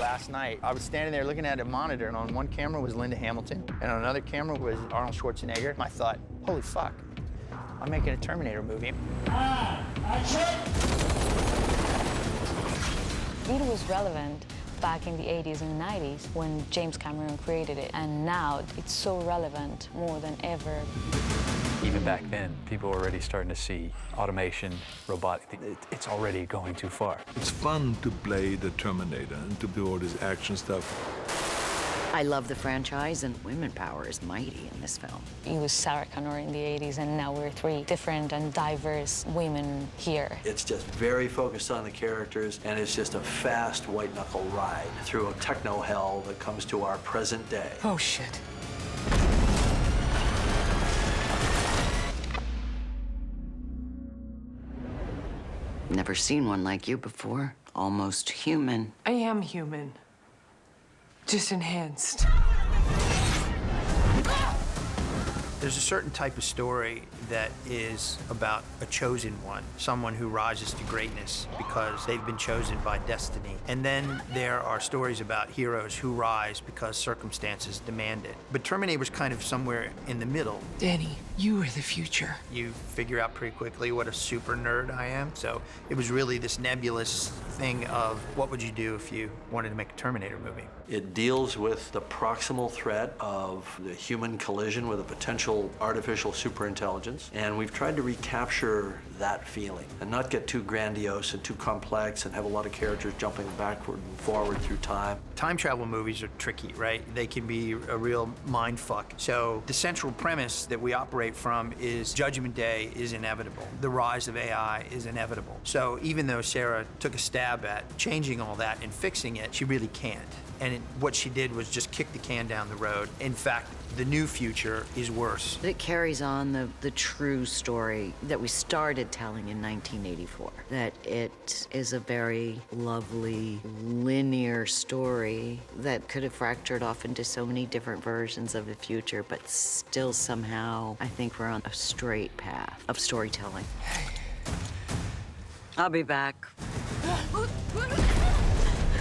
last night. I was standing there looking at a monitor, and on one camera was Linda Hamilton, and on another camera was Arnold Schwarzenegger. I thought, holy fuck, I'm making a Terminator movie. It was relevant back in the 80s and 90s when James Cameron created it, and now it's so relevant more than ever. Even back then, people were already starting to see automation, robotic. It's already going too far. It's fun to play the Terminator and to do all this action stuff. I love the franchise, and women power is mighty in this film. It was Sarah Connor in the 80s, and now we're three different and diverse women here. It's just very focused on the characters, and it's just a fast, white-knuckle ride through a techno hell that comes to our present day. Oh, shit. Never seen one like you before. Almost human. I am human. Just enhanced. There's a certain type of story that is about a chosen one, someone who rises to greatness because they've been chosen by destiny. And then there are stories about heroes who rise because circumstances demand it. But Terminator was kind of somewhere in the middle. Danny, you are the future. You figure out pretty quickly what a super nerd I am. So it was really this nebulous thing of what would you do if you wanted to make a Terminator movie? It deals with the proximal threat of the human collision with a potential artificial superintelligence, and we've tried to recapture that feeling and not get too grandiose and too complex and have a lot of characters jumping backward and forward through time. Time travel movies are tricky, right? They can be a real mind fuck. So the central premise that we operate from is Judgment Day is inevitable. The rise of AI is inevitable. So even though Sarah took a stab at changing all that and fixing it, she really can't. And what she did was just kick the can down the road. In fact, the new future is worse. It carries on the true story that we started telling in 1984. That it is a very lovely, linear story that could have fractured off into so many different versions of the future, but still somehow, I think we're on a straight path of storytelling. I'll be back.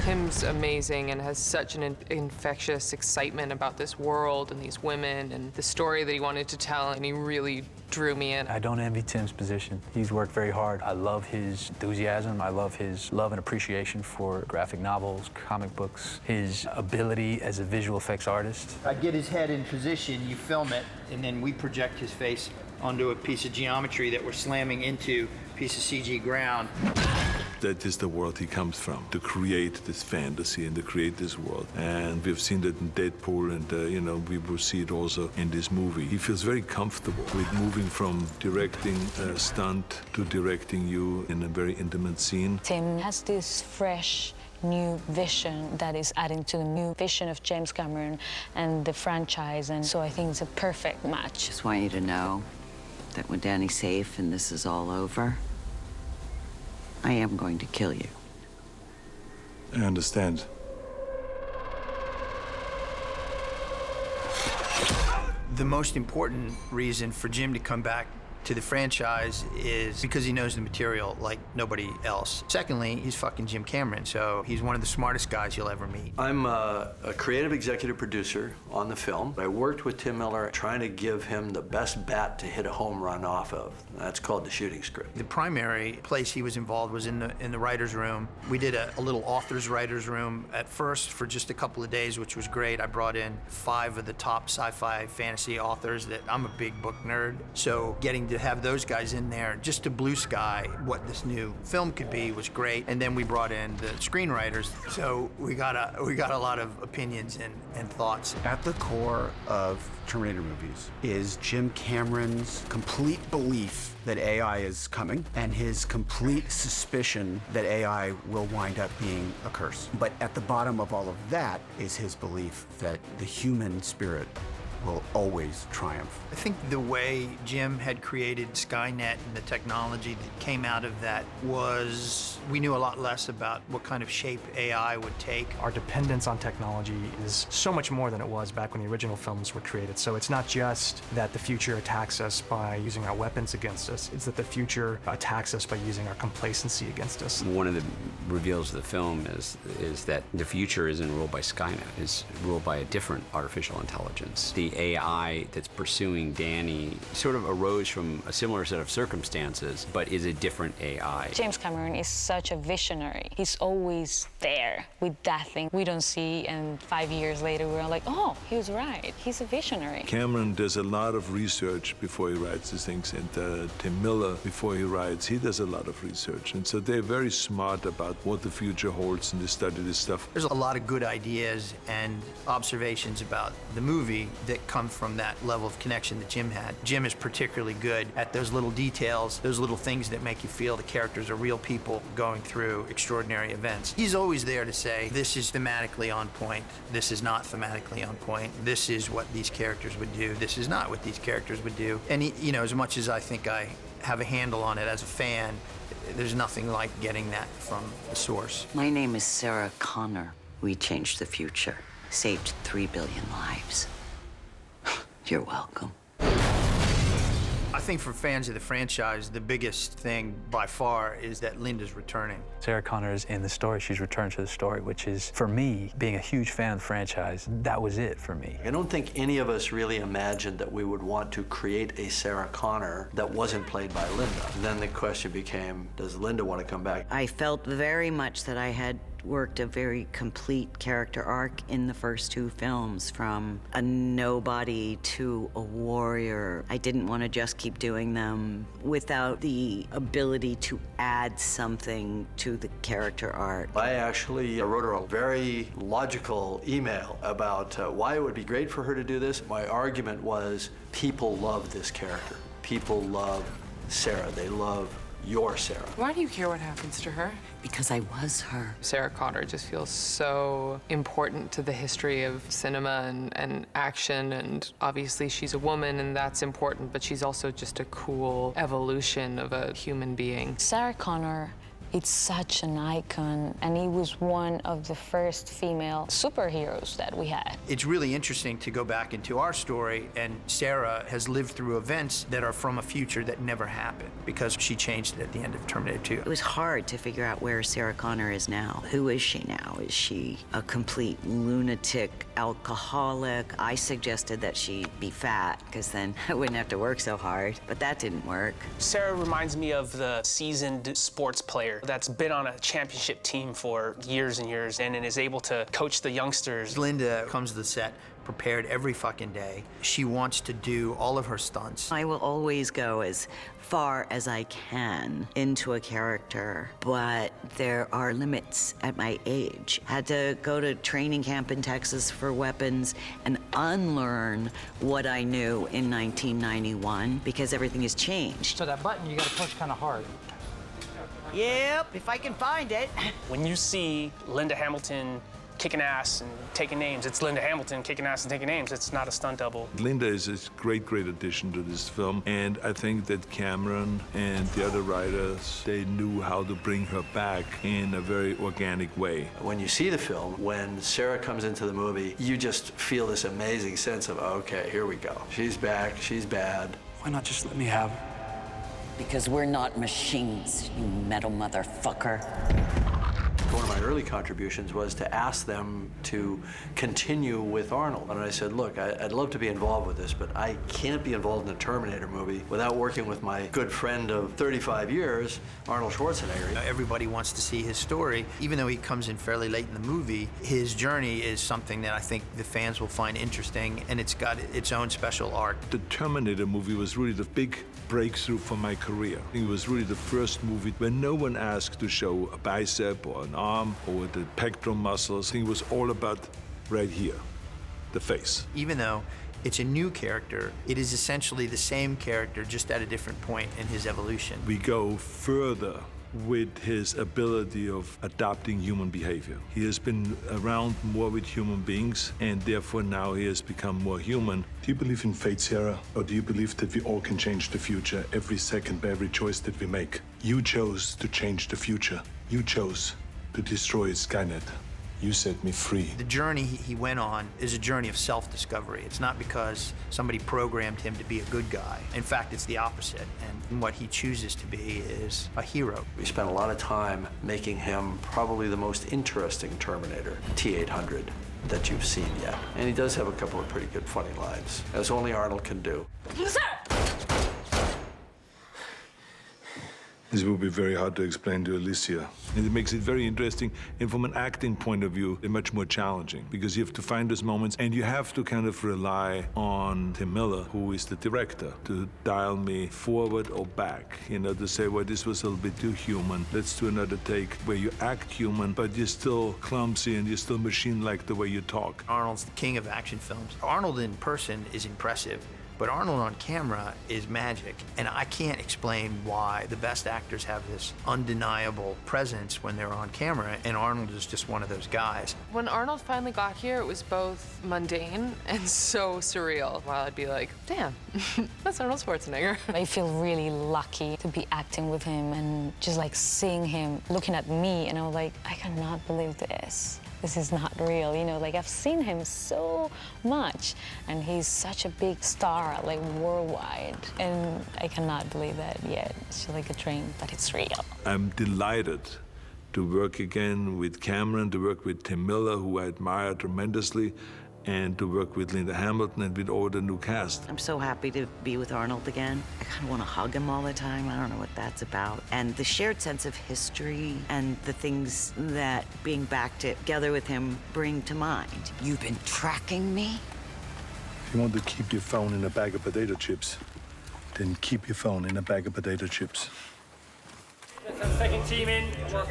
Tim's amazing and has such an infectious excitement about this world and these women and the story that he wanted to tell, and he really drew me in. I don't envy Tim's position. He's worked very hard. I love his enthusiasm. I love his love and appreciation for graphic novels, comic books, his ability as a visual effects artist. I get his head in position, you film it, and then we project his face onto a piece of geometry that we're slamming into a piece of CG ground. That is the world he comes from, to create this fantasy and to create this world. And we've seen that in Deadpool, and you know, we will see it also in this movie. He feels very comfortable with moving from directing a stunt to directing you in a very intimate scene. Tim has this fresh, new vision that is adding to the new vision of James Cameron and the franchise, and so I think it's a perfect match. Just want you to know that when Danny's safe and this is all over, I am going to kill you. I understand. The most important reason for Jim to come back to the franchise is because he knows the material like nobody else. Secondly, he's fucking Jim Cameron, so he's one of the smartest guys you'll ever meet. I'm a creative executive producer on the film. I worked with Tim Miller trying to give him the best bat to hit a home run off of. That's called the shooting script. The primary place he was involved was in the writer's room. We did a little author's writer's room at first for just a couple of days, which was great. I brought in 5 of the top sci-fi fantasy authors that I'm a big book nerd, so getting to have those guys in there just to blue sky what this new film could be was great. And then we brought in the screenwriters, so we got a lot of opinions and thoughts. At the core of Terminator movies is Jim Cameron's complete belief that AI is coming and his complete suspicion that AI will wind up being a curse. But at the bottom of all of that is his belief that the human spirit will always triumph. I think the way Jim had created Skynet and the technology that came out of that was, we knew a lot less about what kind of shape AI would take. Our dependence on technology is so much more than it was back when the original films were created. So it's not just that the future attacks us by using our weapons against us, it's that the future attacks us by using our complacency against us. One of the reveals of the film is that the future isn't ruled by Skynet, it's ruled by a different artificial intelligence. The AI that's pursuing Danny sort of arose from a similar set of circumstances, but is a different AI. James Cameron is such a visionary. He's always there with that thing we don't see, and 5 years later we're like, oh, he was right. He's a visionary. Cameron does a lot of research before he writes these things, and Tim Miller, before he writes, he does a lot of research. And so they're very smart about what the future holds, and they study this stuff. There's a lot of good ideas and observations about the movie that come from that level of connection that Jim had. Jim is particularly good at those little details, those little things that make you feel the characters are real people going through extraordinary events. He's always there to say, this is thematically on point, this is not thematically on point, this is what these characters would do, this is not what these characters would do. And he, you know, as much as I think I have a handle on it as a fan, there's nothing like getting that from the source. My name is Sarah Connor. We changed the future, saved 3 billion lives. You're welcome. I think for fans of the franchise, the biggest thing by far is that Linda's returning. Sarah Connor is in the story. She's returned to the story, which is, for me, being a huge fan of the franchise, that was it for me. I don't think any of us really imagined that we would want to create a Sarah Connor that wasn't played by Linda. Then the question became, does Linda want to come back? I felt very much that I had worked a very complete character arc in the first 2 films, from a nobody to a warrior. I didn't want to just keep doing them without the ability to add something to the character arc. I actually wrote her a very logical email about why it would be great for her to do this. My argument was, people love this character. People love Sarah. They love your Sarah. Why do you care what happens to her? Because I was her. Sarah Connor just feels so important to the history of cinema and action, and obviously she's a woman and that's important, but she's also just a cool evolution of a human being. Sarah Connor, it's such an icon, and he was one of the first female superheroes that we had. It's really interesting to go back into our story, and Sarah has lived through events that are from a future that never happened because she changed it at the end of Terminator 2. It was hard to figure out where Sarah Connor is now. Who is she now? Is she a complete lunatic alcoholic? I suggested that she be fat, because then I wouldn't have to work so hard, but that didn't work. Sarah reminds me of the seasoned sports player that's been on a championship team for years and years and is able to coach the youngsters. Linda comes to the set prepared every fucking day. She wants to do all of her stunts. I will always go as far as I can into a character, but there are limits at my age. Had to go to training camp in Texas for weapons and unlearn what I knew in 1991 because everything has changed. So that button, you gotta push kind of hard. Yep, if I can find it. When you see Linda Hamilton kicking ass and taking names, it's Linda Hamilton kicking ass and taking names. It's not a stunt double. Linda is a great, great addition to this film, and I think that Cameron and the other writers, they knew how to bring her back in a very organic way. When you see the film, when Sarah comes into the movie, you just feel this amazing sense of, okay, here we go. She's back, she's bad. Why not just let me have her? Because we're not machines, you metal motherfucker. One of my early contributions was to ask them to continue with Arnold. And I said, look, I'd love to be involved with this, but I can't be involved in a Terminator movie without working with my good friend of 35 years, Arnold Schwarzenegger. Everybody wants to see his story. Even though he comes in fairly late in the movie, his journey is something that I think the fans will find interesting, and it's got its own special arc. The Terminator movie was really the big breakthrough for my career. It was really the first movie where no one asked to show a bicep or an arm or the pectoral muscles. I think it was all about right here, the face. Even though it's a new character, it is essentially the same character, just at a different point in his evolution. We go further with his ability of adopting human behavior. He has been around more with human beings, and therefore now he has become more human. Do you believe in fate, Sarah? Or do you believe that we all can change the future every second by every choice that we make? You chose to change the future. You chose to destroy Skynet. You set me free. The journey he went on is a journey of self-discovery. It's not because somebody programmed him to be a good guy. In fact, it's the opposite. And what he chooses to be is a hero. We spent a lot of time making him probably the most interesting Terminator, T-800, that you've seen yet. And he does have a couple of pretty good funny lines, as only Arnold can do. This will be very hard to explain to Alicia. And it makes it very interesting, and from an acting point of view, much more challenging, because you have to find those moments, and you have to kind of rely on Tim Miller, who is the director, to dial me forward or back, you know, to say, well, this was a little bit too human. Let's do another take where you act human, but you're still clumsy and you're still machine-like the way you talk. Arnold's the king of action films. Arnold in person is impressive, but Arnold on camera is magic. And I can't explain why the best actors have this undeniable presence when they're on camera, and Arnold is just one of those guys. When Arnold finally got here, it was both mundane and so surreal. While I'd be like, damn, that's Arnold Schwarzenegger. I feel really lucky to be acting with him and just like seeing him looking at me, and I was like, I cannot believe this. This is not real, you know, like I've seen him so much, and he's such a big star, like worldwide, and I cannot believe that yet. It's just like a dream, but it's real. I'm delighted to work again with Cameron, to work with Tim Miller, who I admire tremendously, and to work with Linda Hamilton and with all the new cast. I'm so happy to be with Arnold again. I kind of want to hug him all the time. I don't know what that's about. And the shared sense of history and the things that being back together with him bring to mind. You've been tracking me? If you want to keep your phone in a bag of potato chips, then keep your phone in a bag of potato chips. Second team in,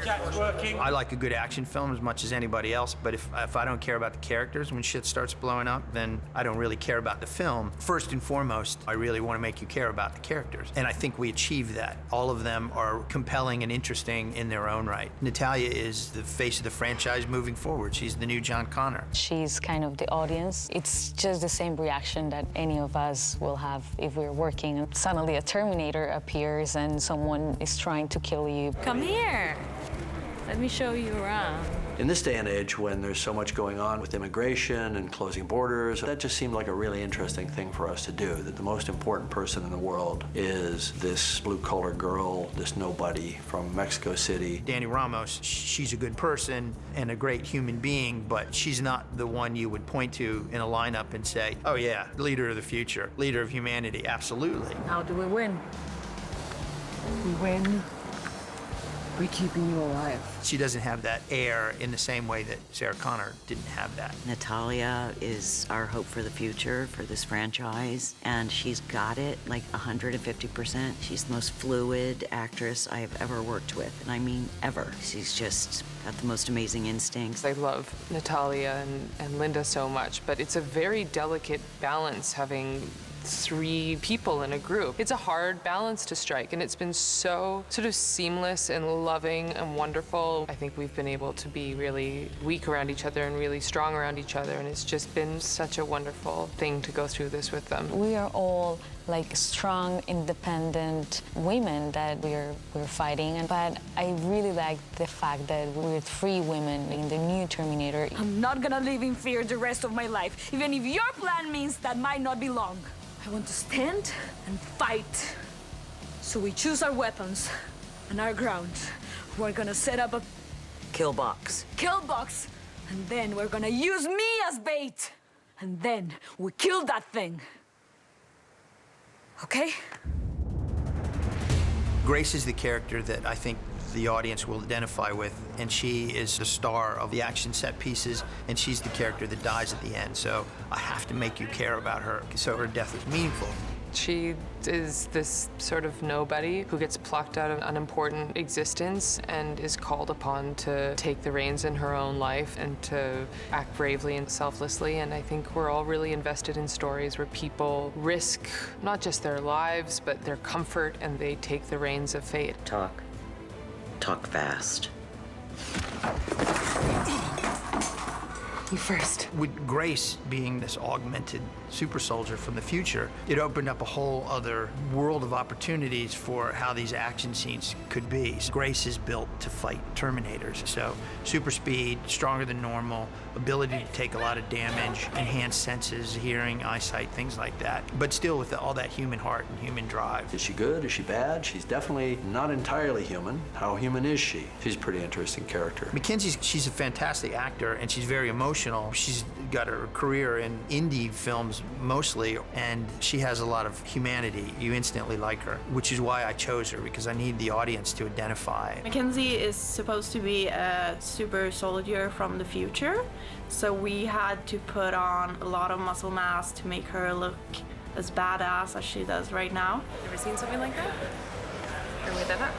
Jack's working. I like a good action film as much as anybody else, but if I don't care about the characters when shit starts blowing up, then I don't really care about the film. First and foremost, I really want to make you care about the characters, and I think we achieve that. All of them are compelling and interesting in their own right. Natalia is the face of the franchise moving forward. She's the new John Connor. She's kind of the audience. It's just the same reaction that any of us will have if we're working and suddenly a Terminator appears and someone is trying to kill you. Come here. Let me show you around. In this day and age, when there's so much going on with immigration and closing borders, that just seemed like a really interesting thing for us to do, that the most important person in the world is this blue-collar girl, this nobody from Mexico City. Dani Ramos, she's a good person and a great human being, but she's not the one you would point to in a lineup and say, oh yeah, leader of the future, leader of humanity, absolutely. How do we win? We win. We're keeping you alive. She doesn't have that air in the same way that Sarah Connor didn't have that. Natalia is our hope for the future for this franchise, and she's got it like 150%. She's the most fluid actress I have ever worked with, and I mean ever. She's just got the most amazing instincts. I love Natalia and Linda so much, but it's a very delicate balance having 3 people in a group. It's a hard balance to strike, and it's been so sort of seamless and loving and wonderful. I think we've been able to be really weak around each other and really strong around each other, and it's just been such a wonderful thing to go through this with them. We are all like strong, independent women that we're fighting, but I really like the fact that we're 3 women in the new Terminator. I'm not gonna live in fear the rest of my life, even if your plan means that might not be long. I want to stand and fight. So we choose our weapons and our ground. We're gonna set up a Kill box. kill box, and then we're gonna use me as bait. And then we kill that thing. Okay? Grace is the character that I think the audience will identify with, and she is the star of the action set pieces, and she's the character that dies at the end. So I have to make you care about her, so her death is meaningful. She is this sort of nobody who gets plucked out of unimportant existence and is called upon to take the reins in her own life and to act bravely and selflessly. And I think we're all really invested in stories where people risk not just their lives, but their comfort, and they take the reins of fate. Talk. talk fast. You first. With Grace being this augmented super soldier from the future, it opened up a whole other world of opportunities for how these action scenes could be. Grace is built to fight Terminators, so super speed, stronger than normal, ability to take a lot of damage, enhanced senses, hearing, eyesight, things like that, but still with all that human heart and human drive. Is she good? Is she bad? She's definitely not entirely human. How human is she? She's a pretty interesting character. Mackenzie, she's a fantastic actor, and she's very emotional. She's got her career in indie films mostly, and she has a lot of humanity. You instantly like her, which is why I chose her, because I need the audience to identify. Mackenzie is supposed to be a super soldier from the future, so we had to put on a lot of muscle mass to make her look as badass as she does right now. Ever seen something like that? Or with that?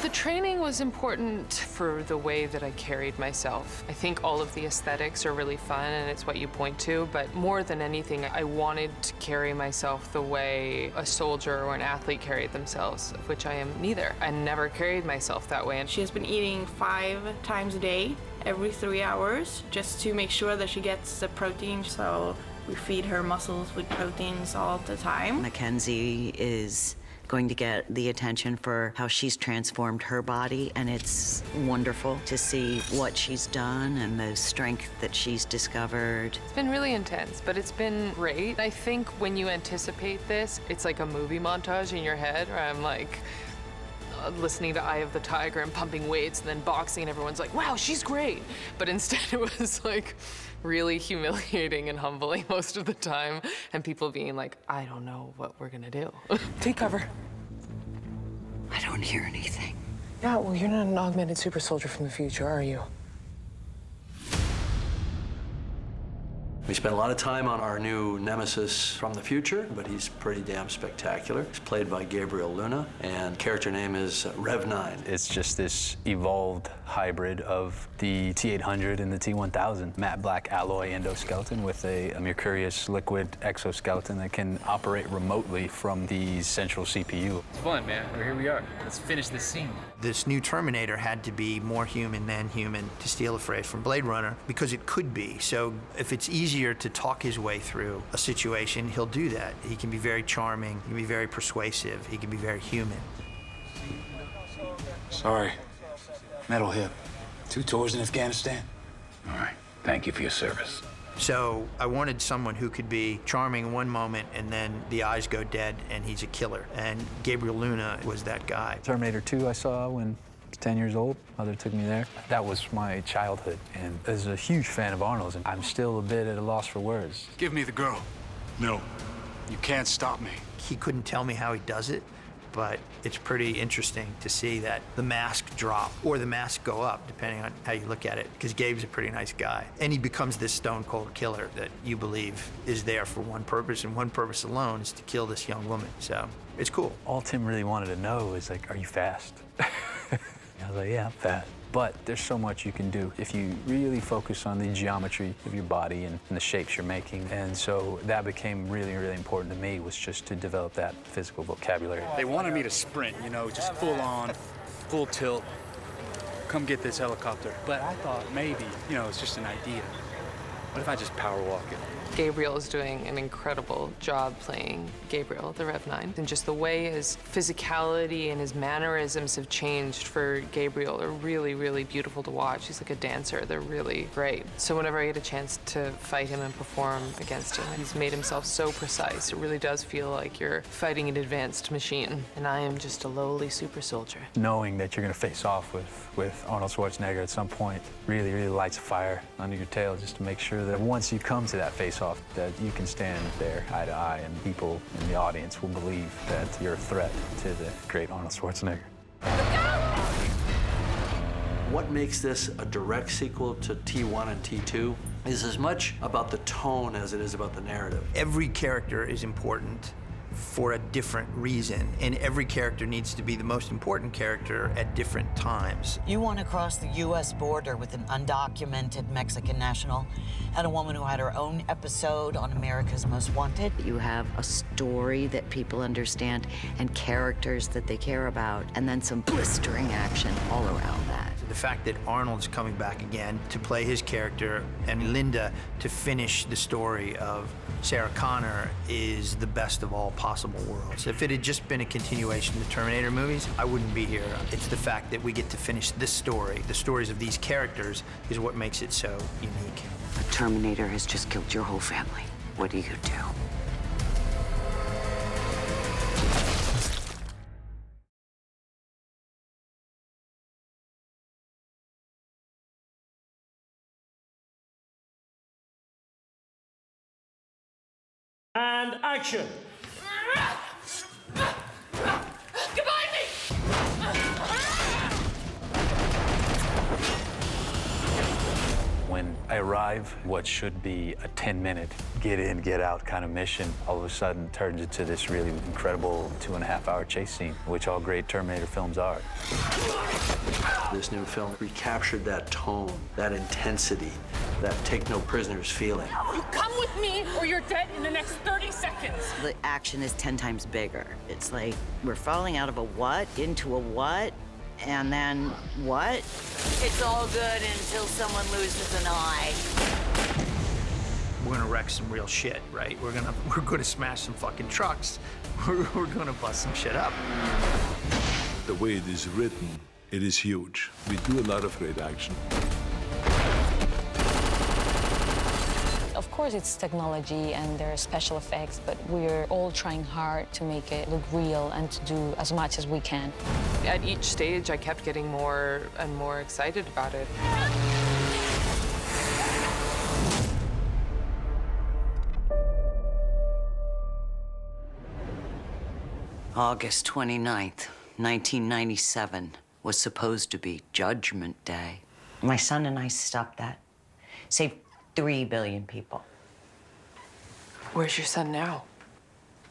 The training was important for the way that I carried myself. I think all of the aesthetics are really fun and it's what you point to, but more than anything, I wanted to carry myself the way a soldier or an athlete carried themselves, of which I am neither. I never carried myself that way. She has been eating 5 times a day, every 3 hours, just to make sure that she gets the protein, so we feed her muscles with proteins all the time. Mackenzie is going to get the attention for how she's transformed her body, and it's wonderful to see what she's done and the strength that she's discovered. It's been really intense, but it's been great. I think when you anticipate this, it's like a movie montage in your head where I'm like listening to Eye of the Tiger and pumping weights and then boxing and everyone's like, wow, she's great. But instead it was like really humiliating and humbling most of the time, and people being like, I don't know what we're gonna do. Take cover. I don't hear anything. Yeah, well, you're not an augmented super soldier from the future, are you? We spent a lot of time on our new nemesis from the future, but he's pretty damn spectacular. He's played by Gabriel Luna, and character name is Rev 9. It's just this evolved hybrid of the T-800 and the T-1000. Matte black alloy endoskeleton with a mercurius liquid exoskeleton that can operate remotely from the central CPU. It's fun, man. Well, here we are. Let's finish this scene. This new Terminator had to be more human than human, to steal a phrase from Blade Runner, because it could be. So if it's easier to talk his way through a situation, he'll do that. He can be very charming, he can be very persuasive, he can be very human. Sorry. Metal hip. 2 tours in Afghanistan. All right. Thank you for your service. So I wanted someone who could be charming in one moment and then the eyes go dead and he's a killer. And Gabriel Luna was that guy. Terminator 2 I saw when I was 10 years old. Mother took me there. That was my childhood. And as a huge fan of Arnold's, and I'm still a bit at a loss for words. Give me the girl. No. You can't stop me. He couldn't tell me how he does it, but it's pretty interesting to see that the mask drop or the mask go up, depending on how you look at it, because Gabe's a pretty nice guy. And he becomes this stone-cold killer that you believe is there for one purpose, and one purpose alone is to kill this young woman. So it's cool. All Tim really wanted to know is like, are you fast? I was like, yeah, I'm fast. But there's so much you can do if you really focus on the geometry of your body and the shapes you're making. And so that became really, really important to me, was just to develop that physical vocabulary. They wanted me to sprint, you know, just full on, full tilt, come get this helicopter. But I thought maybe, you know, it's just an idea. What if I just power walk it? Gabriel is doing an incredible job playing Gabriel, the Rev 9. And just the way his physicality and his mannerisms have changed for Gabriel are really, really beautiful to watch. He's like a dancer. They're really great. So whenever I get a chance to fight him and perform against him, he's made himself so precise. It really does feel like you're fighting an advanced machine. And I am just a lowly super soldier. Knowing that you're going to face off with Arnold Schwarzenegger at some point really, really lights a fire under your tail, just to make sure that once you come to that face-off, that you can stand there eye to eye and people in the audience will believe that you're a threat to the great Arnold Schwarzenegger. What makes this a direct sequel to T1 and T2 is as much about the tone as it is about the narrative. Every character is important, for a different reason, and every character needs to be the most important character at different times. You want to cross the U.S. border with an undocumented Mexican national and a woman who had her own episode on America's Most Wanted. You have a story that people understand and characters that they care about, and then some blistering action all around that. The fact that Arnold's coming back again to play his character and Linda to finish the story of Sarah Connor is the best of all possible worlds. If it had just been a continuation of the Terminator movies, I wouldn't be here. It's the fact that we get to finish this story, the stories of these characters, is what makes it so unique. A Terminator has just killed your whole family. What do you do? And action! Goodbye, me! When I arrive, what should be a 10-minute get in, get out kind of mission, all of a sudden turns into this really incredible 2.5-hour chase scene, which all great Terminator films are. This new film recaptured that tone, that intensity, that take no prisoners feeling. You come with me or you're dead in the next 30 seconds. The action is 10 times bigger. It's like we're falling out of a what into a what, and then what? It's all good until someone loses an eye. We're gonna wreck some real shit, right? We're gonna smash some fucking trucks. We're gonna bust some shit up. The way it is written, it is huge. We do a lot of great action. Of course, it's technology and there are special effects, but we're all trying hard to make it look real and to do as much as we can. At each stage, I kept getting more and more excited about it. August 29th, 1997 was supposed to be Judgment Day. My son and I stopped that. Saved 3 billion people. Where's your son now?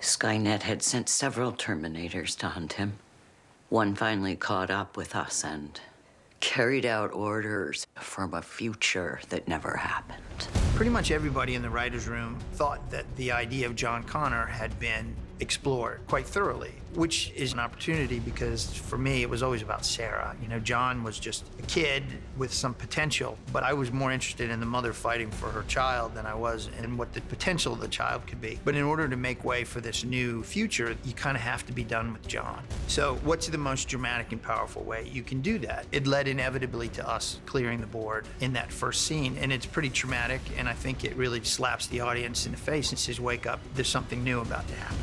Skynet had sent several Terminators to hunt him. One finally caught up with us and carried out orders from a future that never happened. Pretty much everybody in the writer's room thought that the idea of John Connor had been explored quite thoroughly, which is an opportunity because for me, it was always about Sarah. You know, John was just a kid with some potential, but I was more interested in the mother fighting for her child than I was in what the potential of the child could be. But in order to make way for this new future, you kind of have to be done with John. So what's the most dramatic and powerful way you can do that? It led inevitably to us clearing the board in that first scene, and it's pretty traumatic, and I think it really slaps the audience in the face and says, wake up, there's something new about to happen.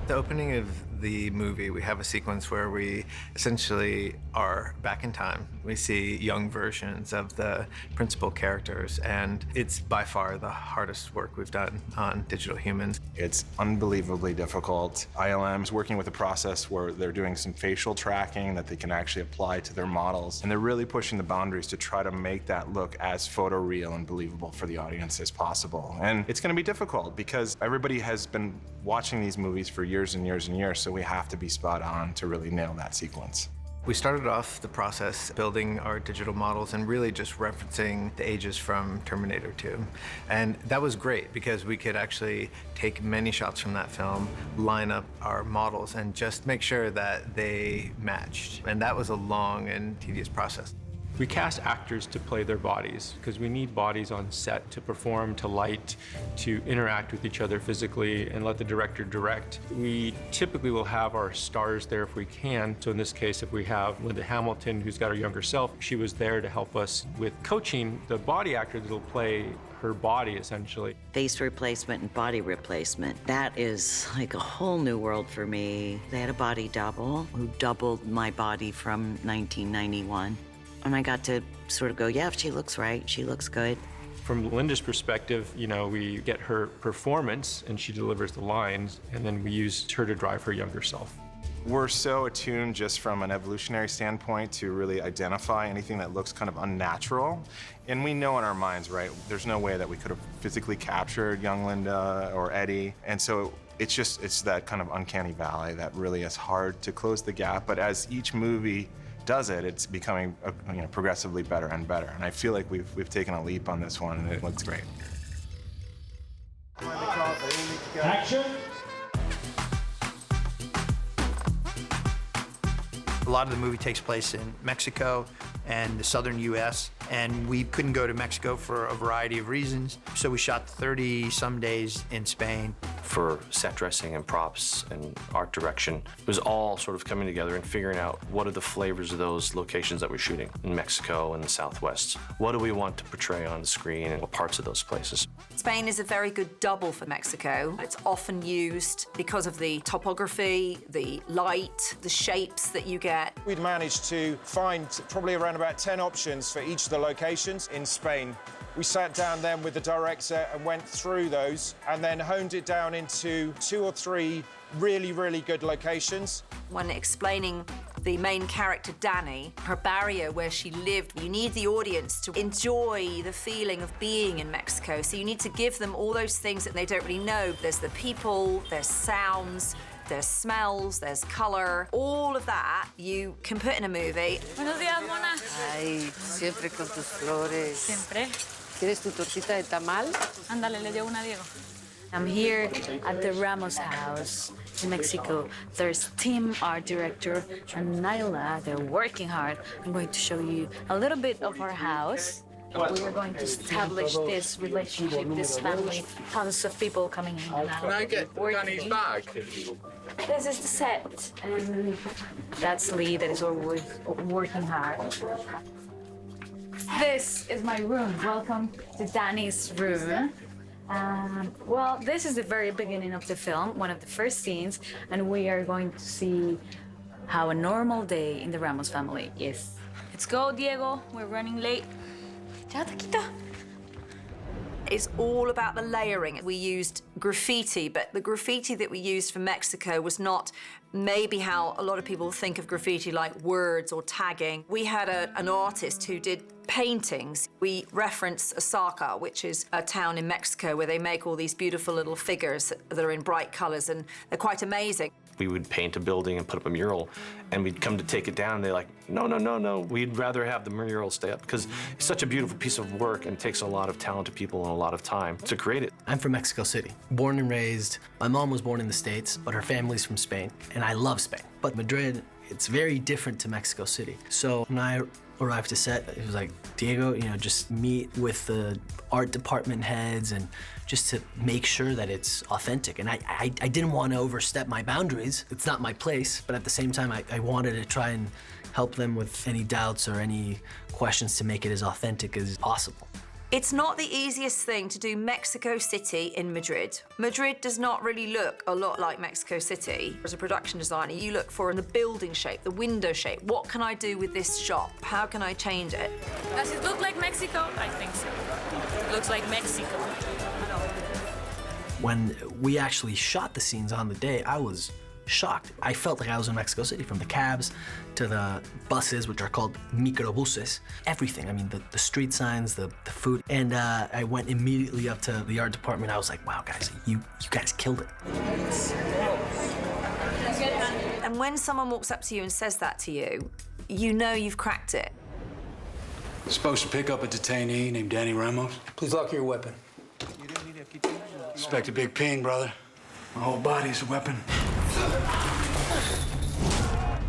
The opening of the movie, we have a sequence where we essentially are back in time. We see young versions of the principal characters, and it's by far the hardest work we've done on digital humans. It's unbelievably difficult. ILM's working with a process where they're doing some facial tracking that they can actually apply to their models, and they're really pushing the boundaries to try to make that look as photoreal and believable for the audience as possible. And it's going to be difficult because everybody has been watching these movies for years and years and years, so we have to be spot on to really nail that sequence. We started off the process building our digital models and really just referencing the ages from Terminator 2. And that was great because we could actually take many shots from that film, line up our models, and just make sure that they matched. And that was a long and tedious process. We cast actors to play their bodies because we need bodies on set to perform, to light, to interact with each other physically and let the director direct. We typically will have our stars there if we can. So in this case, if we have Linda Hamilton, who's got her younger self, she was there to help us with coaching the body actor that'll play her body, essentially. Face replacement and body replacement. That is like a whole new world for me. They had a body double who doubled my body from 1991. And I got to sort of go, yeah, she looks right, she looks good. From Linda's perspective, you know, we get her performance and she delivers the lines, and then we use her to drive her younger self. We're so attuned just from an evolutionary standpoint to really identify anything that looks kind of unnatural. And we know in our minds, right, there's no way that we could have physically captured young Linda or Eddie. And so it's that kind of uncanny valley that really is hard to close the gap. But as each movie does it, it's becoming progressively better and better. And I feel like we've taken a leap on this one, and it looks great. Action. A lot of the movie takes place in Mexico and the southern U.S., and we couldn't go to Mexico for a variety of reasons, so we shot 30-some days in Spain. For set dressing and props and art direction, it was all sort of coming together and figuring out what are the flavors of those locations that we're shooting in Mexico and the Southwest. What do we want to portray on the screen and what parts of those places? Spain is a very good double for Mexico. It's often used because of the topography, the light, the shapes that you get. We'd managed to find probably around about 10 options for each of the locations in Spain. We sat down then with the director and went through those and then honed it down into 2 or 3 really, really good locations. When explaining the main character, Dani, her barrio where she lived, you need the audience to enjoy the feeling of being in Mexico. So you need to give them all those things that they don't really know. There's the people, there's sounds, there's smells, there's color. All of that you can put in a movie. Buenos días, Mona. Ay, siempre con tus flores. Siempre. ¿Quieres tu tortita de tamal? Ándale, le llevo una a Diego. I'm here at the Ramos house in Mexico. There's team art director and Naila. They're working hard. I'm going to show you a little bit of our house. We are going to establish this relationship, this family, tons of people coming in and out. Can I get Danny's bag? This is the set, and that's Lee that is always working hard. This is my room. Welcome to Danny's room. Well, this is the very beginning of the film, one of the first scenes, and we are going to see how a normal day in the Ramos family is. Let's go, Diego. We're running late. Ya, Taquita. It's all about the layering. We used graffiti, but the graffiti that we used for Mexico was not maybe how a lot of people think of graffiti, like words or tagging. We had an artist who did paintings. We reference Oaxaca, which is a town in Mexico where they make all these beautiful little figures that are in bright colors, and they're quite amazing. We would paint a building and put up a mural, and we'd come to take it down, and they're like, no, no, no, no. We'd rather have the mural stay up because it's such a beautiful piece of work and it takes a lot of talented people and a lot of time to create it. I'm from Mexico City, born and raised. My mom was born in the States, but her family's from Spain, and I love Spain. But Madrid, it's very different to Mexico City. So when I arrived to set, it was like, Diego, just meet with the art department heads and just to make sure that it's authentic. And I didn't want to overstep my boundaries. It's not my place, but at the same time, I wanted to try and help them with any doubts or any questions to make it as authentic as possible. It's not the easiest thing to do Mexico City in Madrid. Madrid does not really look a lot like Mexico City. As a production designer, you look for the building shape, the window shape. What can I do with this shop? How can I change it? Does it look like Mexico? I think so. It looks like Mexico. When we actually shot the scenes on the day, I was shocked. I felt like I was in Mexico City, from the cabs to the buses, which are called microbuses, everything. I mean, the street signs, the food. And I went immediately up to the art department. I was like, wow, guys, you guys killed it. And when someone walks up to you and says that to you, you know you've cracked it. Supposed to pick up a detainee named Danny Ramos. Please lock your weapon. Expect a big ping, brother. My whole body's a weapon.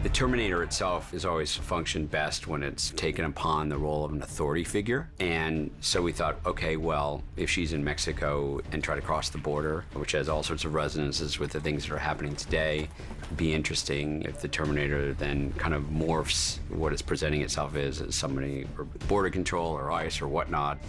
The Terminator itself has always functioned best when it's taken upon the role of an authority figure. And so we thought, okay, well, if she's in Mexico and try to cross the border, which has all sorts of resonances with the things that are happening today, it'd be interesting if the Terminator then kind of morphs what it's presenting itself as somebody, or border control or ICE or whatnot.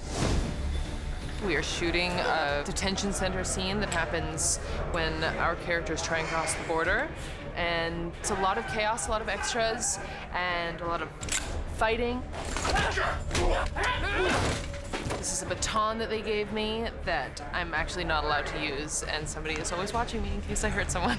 We are shooting a detention center scene that happens when our characters try and cross the border. And it's a lot of chaos, a lot of extras, and a lot of fighting. This is a baton that they gave me that I'm actually not allowed to use, and somebody is always watching me in case I hurt someone.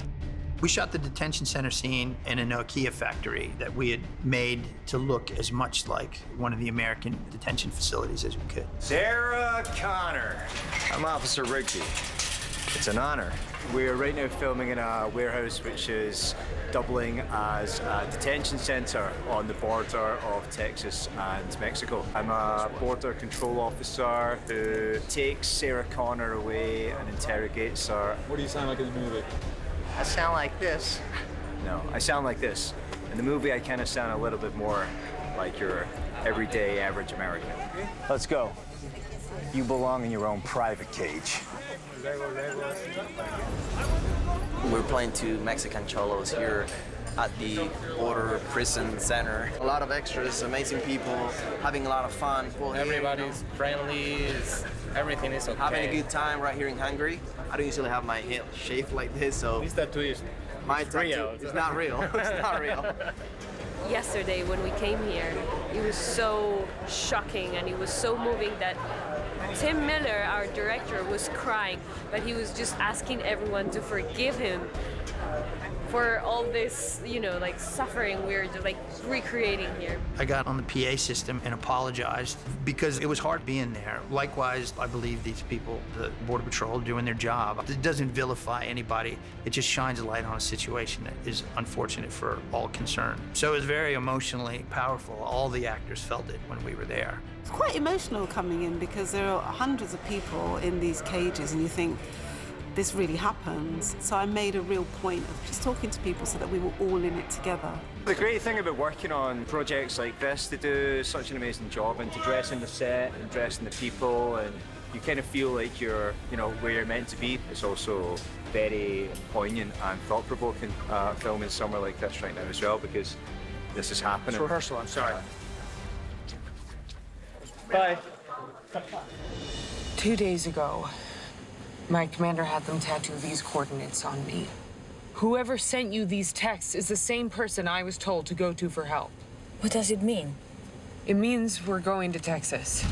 We shot the detention center scene in a Nokia factory that we had made to look as much like one of the American detention facilities as we could. Sarah Connor. I'm Officer Rigby. It's an honor. We're right now filming in a warehouse which is doubling as a detention center on the border of Texas and Mexico. I'm a border control officer who takes Sarah Connor away and interrogates her. What do you sound like in the movie? I sound like this. No, I sound like this. In the movie, I kind of sound a little bit more like your everyday average American. Let's go. You belong in your own private cage. We're playing to Mexican cholos here at the border prison center. A lot of extras, amazing people, having a lot of fun. Everybody's friendly, everything is okay. Having a good time right here in Hungary. I don't usually have my head shaved like this, so... This tattoo is my tattoo is not real. It's not real. Yesterday when we came here, it was so shocking and it was so moving that Tim Miller, our director, was crying, but he was just asking everyone to forgive him for all this, you know, like suffering we're like recreating here. I got on the PA system and apologized because it was hard being there. Likewise, I believe these people, the Border Patrol, doing their job. It doesn't vilify anybody. It just shines a light on a situation that is unfortunate for all concerned. So it was very emotionally powerful. All the actors felt it when we were there. It's quite emotional coming in because there are hundreds of people in these cages and you think, this really happens. So I made a real point of just talking to people so that we were all in it together. The great thing about working on projects like this, they do such an amazing job, and to dress in the set and dress in the people, and you kind of feel like you're, you know, where you're meant to be. It's also very poignant and thought-provoking filming somewhere like this right now as well, because this is happening. It's rehearsal, I'm sorry. Bye. 2 days ago, my commander had them tattoo these coordinates on me. Whoever sent you these texts is the same person I was told to go to for help. What does it mean? It means we're going to Texas.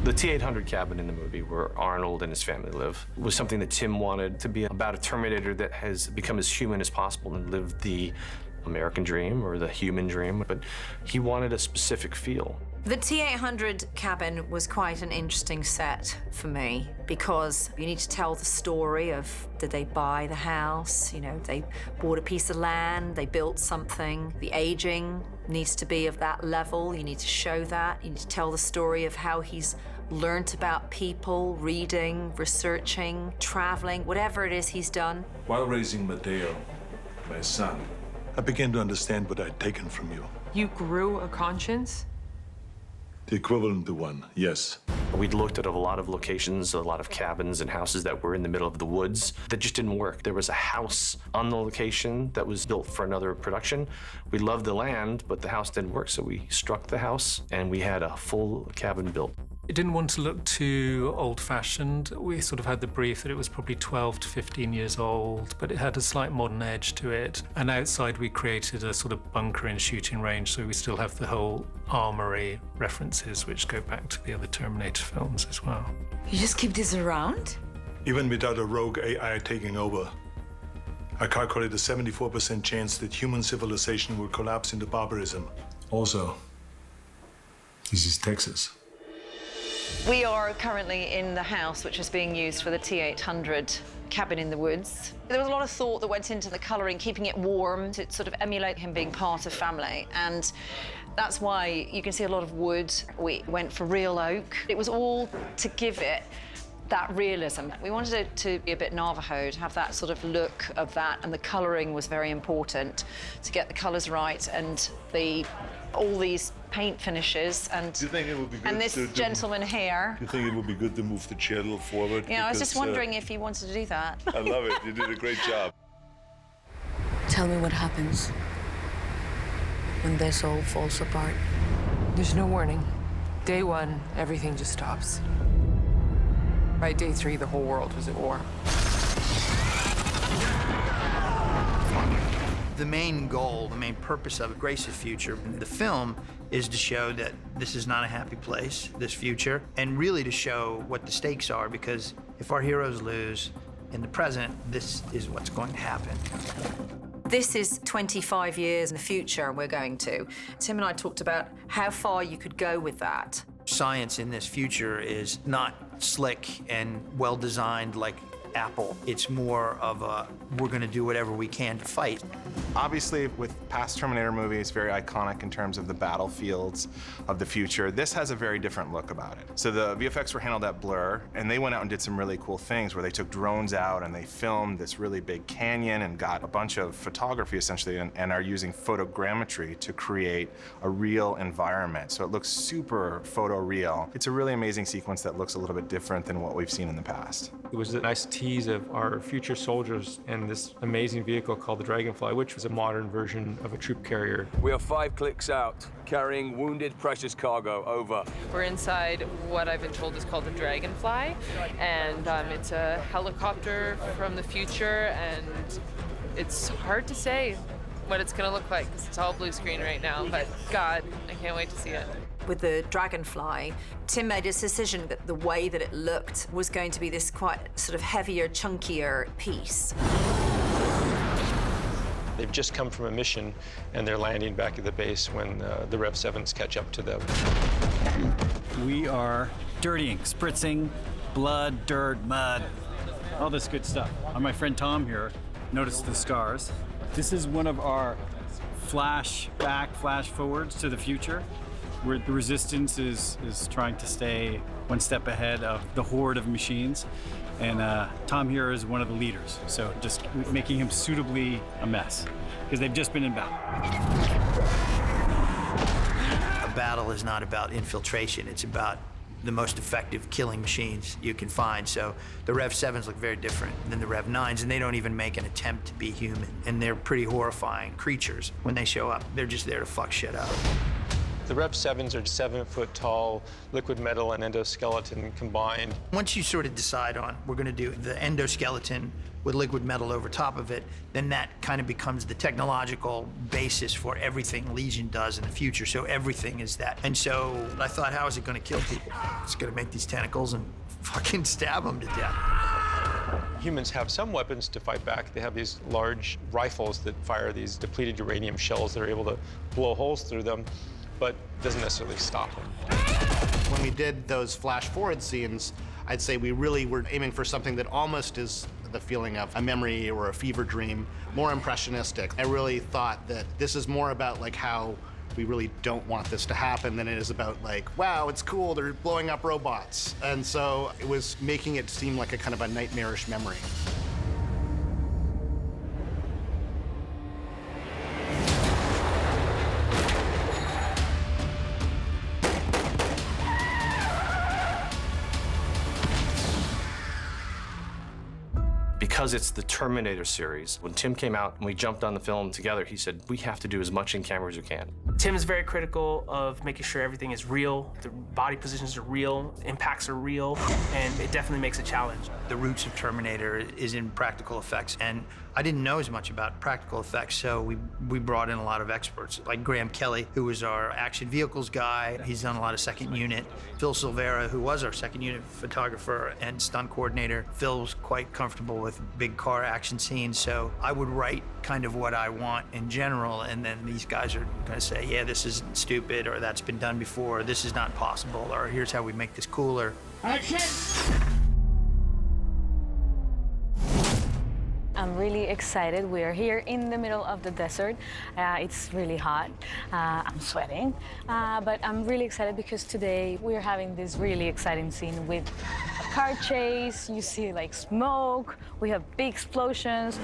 The T-800 cabin in the movie where Arnold and his family live was something that Tim wanted to be about a Terminator that has become as human as possible and lived the American dream or the human dream, but he wanted a specific feel. The T-800 cabin was quite an interesting set for me because you need to tell the story of, did they buy the house? You know, they bought a piece of land, they built something. The aging needs to be of that level. You need to show that. You need to tell the story of how he's learnt about people, reading, researching, traveling, whatever it is he's done. While raising Mateo, my son, I began to understand what I'd taken from you. You grew a conscience? The equivalent to one, yes. We'd looked at a lot of locations, a lot of cabins and houses that were in the middle of the woods that just didn't work. There was a house on the location that was built for another production. We loved the land, but the house didn't work, so we struck the house and we had a full cabin built. It didn't want to look too old-fashioned. We sort of had the brief that it was probably 12 to 15 years old, but it had a slight modern edge to it. And outside we created a sort of bunker and shooting range, so we still have the whole armory references, which go back to the other Terminator films as well. You just keep this around? Even without a rogue AI taking over, I calculate a 74% chance that human civilization will collapse into barbarism. Also, this is Texas. We are currently in the house which is being used for the T-800 cabin in the woods. There was a lot of thought that went into the colouring, keeping it warm to sort of emulate him being part of family, and that's why you can see a lot of wood. We went for real oak. It was all to give it that realism. We wanted it to be a bit Navajo, to have that sort of look of that, and the colouring was very important to get the colours right, and all these paint finishes, and Do you think it would be good and this gentleman here. Do you think it would be good to move the chair a little forward? Yeah, I was just wondering if you wanted to do that. I love it. You did a great job. Tell me what happens when this all falls apart. There's no warning. Day one, everything just stops. By day 3, the whole world was at war. The main goal, the main purpose of Grace's Future, the film, is to show that this is not a happy place, this future, and really to show what the stakes are, because if our heroes lose in the present, this is what's going to happen. This is 25 years in the future we're going to. Tim and I talked about how far you could go with that. Science in this future is not slick and well-designed like Apple. It's more of a, we're gonna do whatever we can to fight. Obviously, with past Terminator movies, very iconic in terms of the battlefields of the future. This has a very different look about it. So the VFX were handled at Blur, and they went out and did some really cool things where they took drones out and they filmed this really big canyon and got a bunch of photography, essentially, and are using photogrammetry to create a real environment. So it looks super photoreal. It's a really amazing sequence that looks a little bit different than what we've seen in the past. It was a nice tease of our future soldiers and this amazing vehicle called the Dragonfly, which was a modern version of a troop carrier. We are 5 clicks out, carrying wounded precious cargo. Over. We're inside what I've been told is called the Dragonfly, and it's a helicopter from the future, and it's hard to say what it's gonna look like because it's all blue screen right now, but God, I can't wait to see it. With the Dragonfly, Tim made his decision that the way that it looked was going to be this quite sort of heavier, chunkier piece. They've just come from a mission, and they're landing back at the base when the Rev 7s catch up to them. We are dirtying, spritzing, blood, dirt, mud, all this good stuff. My friend Tom here noticed the scars. This is one of our flash forwards to the future, where the Resistance is trying to stay one step ahead of the horde of machines. And Tom here is one of the leaders, so just making him suitably a mess, because they've just been in battle. A battle is not about infiltration, it's about the most effective killing machines you can find. So the Rev 7s look very different than the Rev 9s, and they don't even make an attempt to be human. And they're pretty horrifying creatures when they show up. They're just there to fuck shit up. The Rev 7s are 7-foot-tall liquid metal and endoskeleton combined. Once you sort of decide on, we're gonna do the endoskeleton with liquid metal over top of it, then that kind of becomes the technological basis for everything Legion does in the future. So everything is that. And so I thought, how is it gonna kill people? It's gonna make these tentacles and fucking stab them to death. Humans have some weapons to fight back. They have these large rifles that fire these depleted uranium shells that are able to blow holes through them, but doesn't necessarily stop them. When we did those flash forward scenes, I'd say we really were aiming for something that almost is the feeling of a memory or a fever dream, more impressionistic. I really thought that this is more about like how we really don't want this to happen than it is about like, wow, it's cool, they're blowing up robots. And so it was making it seem like a kind of a nightmarish memory. Because it's the Terminator series, when Tim came out and we jumped on the film together, he said, we have to do as much in camera as we can. Tim is very critical of making sure everything is real, the body positions are real, impacts are real, and it definitely makes a challenge. The roots of Terminator is in practical effects, and I didn't know as much about practical effects, so we brought in a lot of experts, like Graham Kelly, who was our action vehicles guy. He's done a lot of second unit. Phil Silvera, who was our second unit photographer and stunt coordinator. Phil's quite comfortable with big car action scenes, so I would write kind of what I want in general, and then these guys are gonna say, yeah, this is stupid, or that's been done before, or this is not possible, or here's how we make this cooler. Action! I'm really excited. We are here in the middle of the desert. It's really hot. I'm sweating, but I'm really excited because today we're having this really exciting scene with a car chase. You see like smoke. We have big explosions.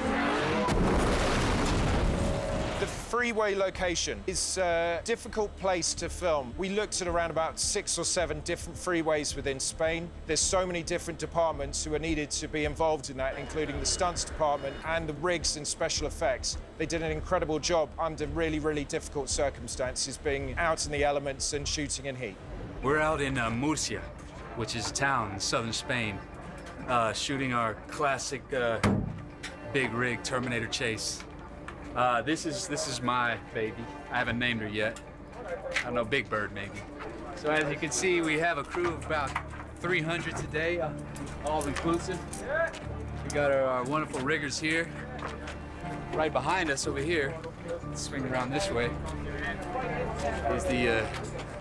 The freeway location is a difficult place to film. We looked at around about 6 or 7 different freeways within Spain. There's so many different departments who are needed to be involved in that, including the stunts department and the rigs and special effects. They did an incredible job under really, really difficult circumstances, being out in the elements and shooting in heat. We're out in Murcia, which is a town in southern Spain, shooting our classic big rig Terminator chase. This is my baby. I haven't named her yet. I don't know, Big Bird maybe. So as you can see, we have a crew of about 300 today, all inclusive. We got our wonderful riggers here. Right behind us over here, let's swing around this way,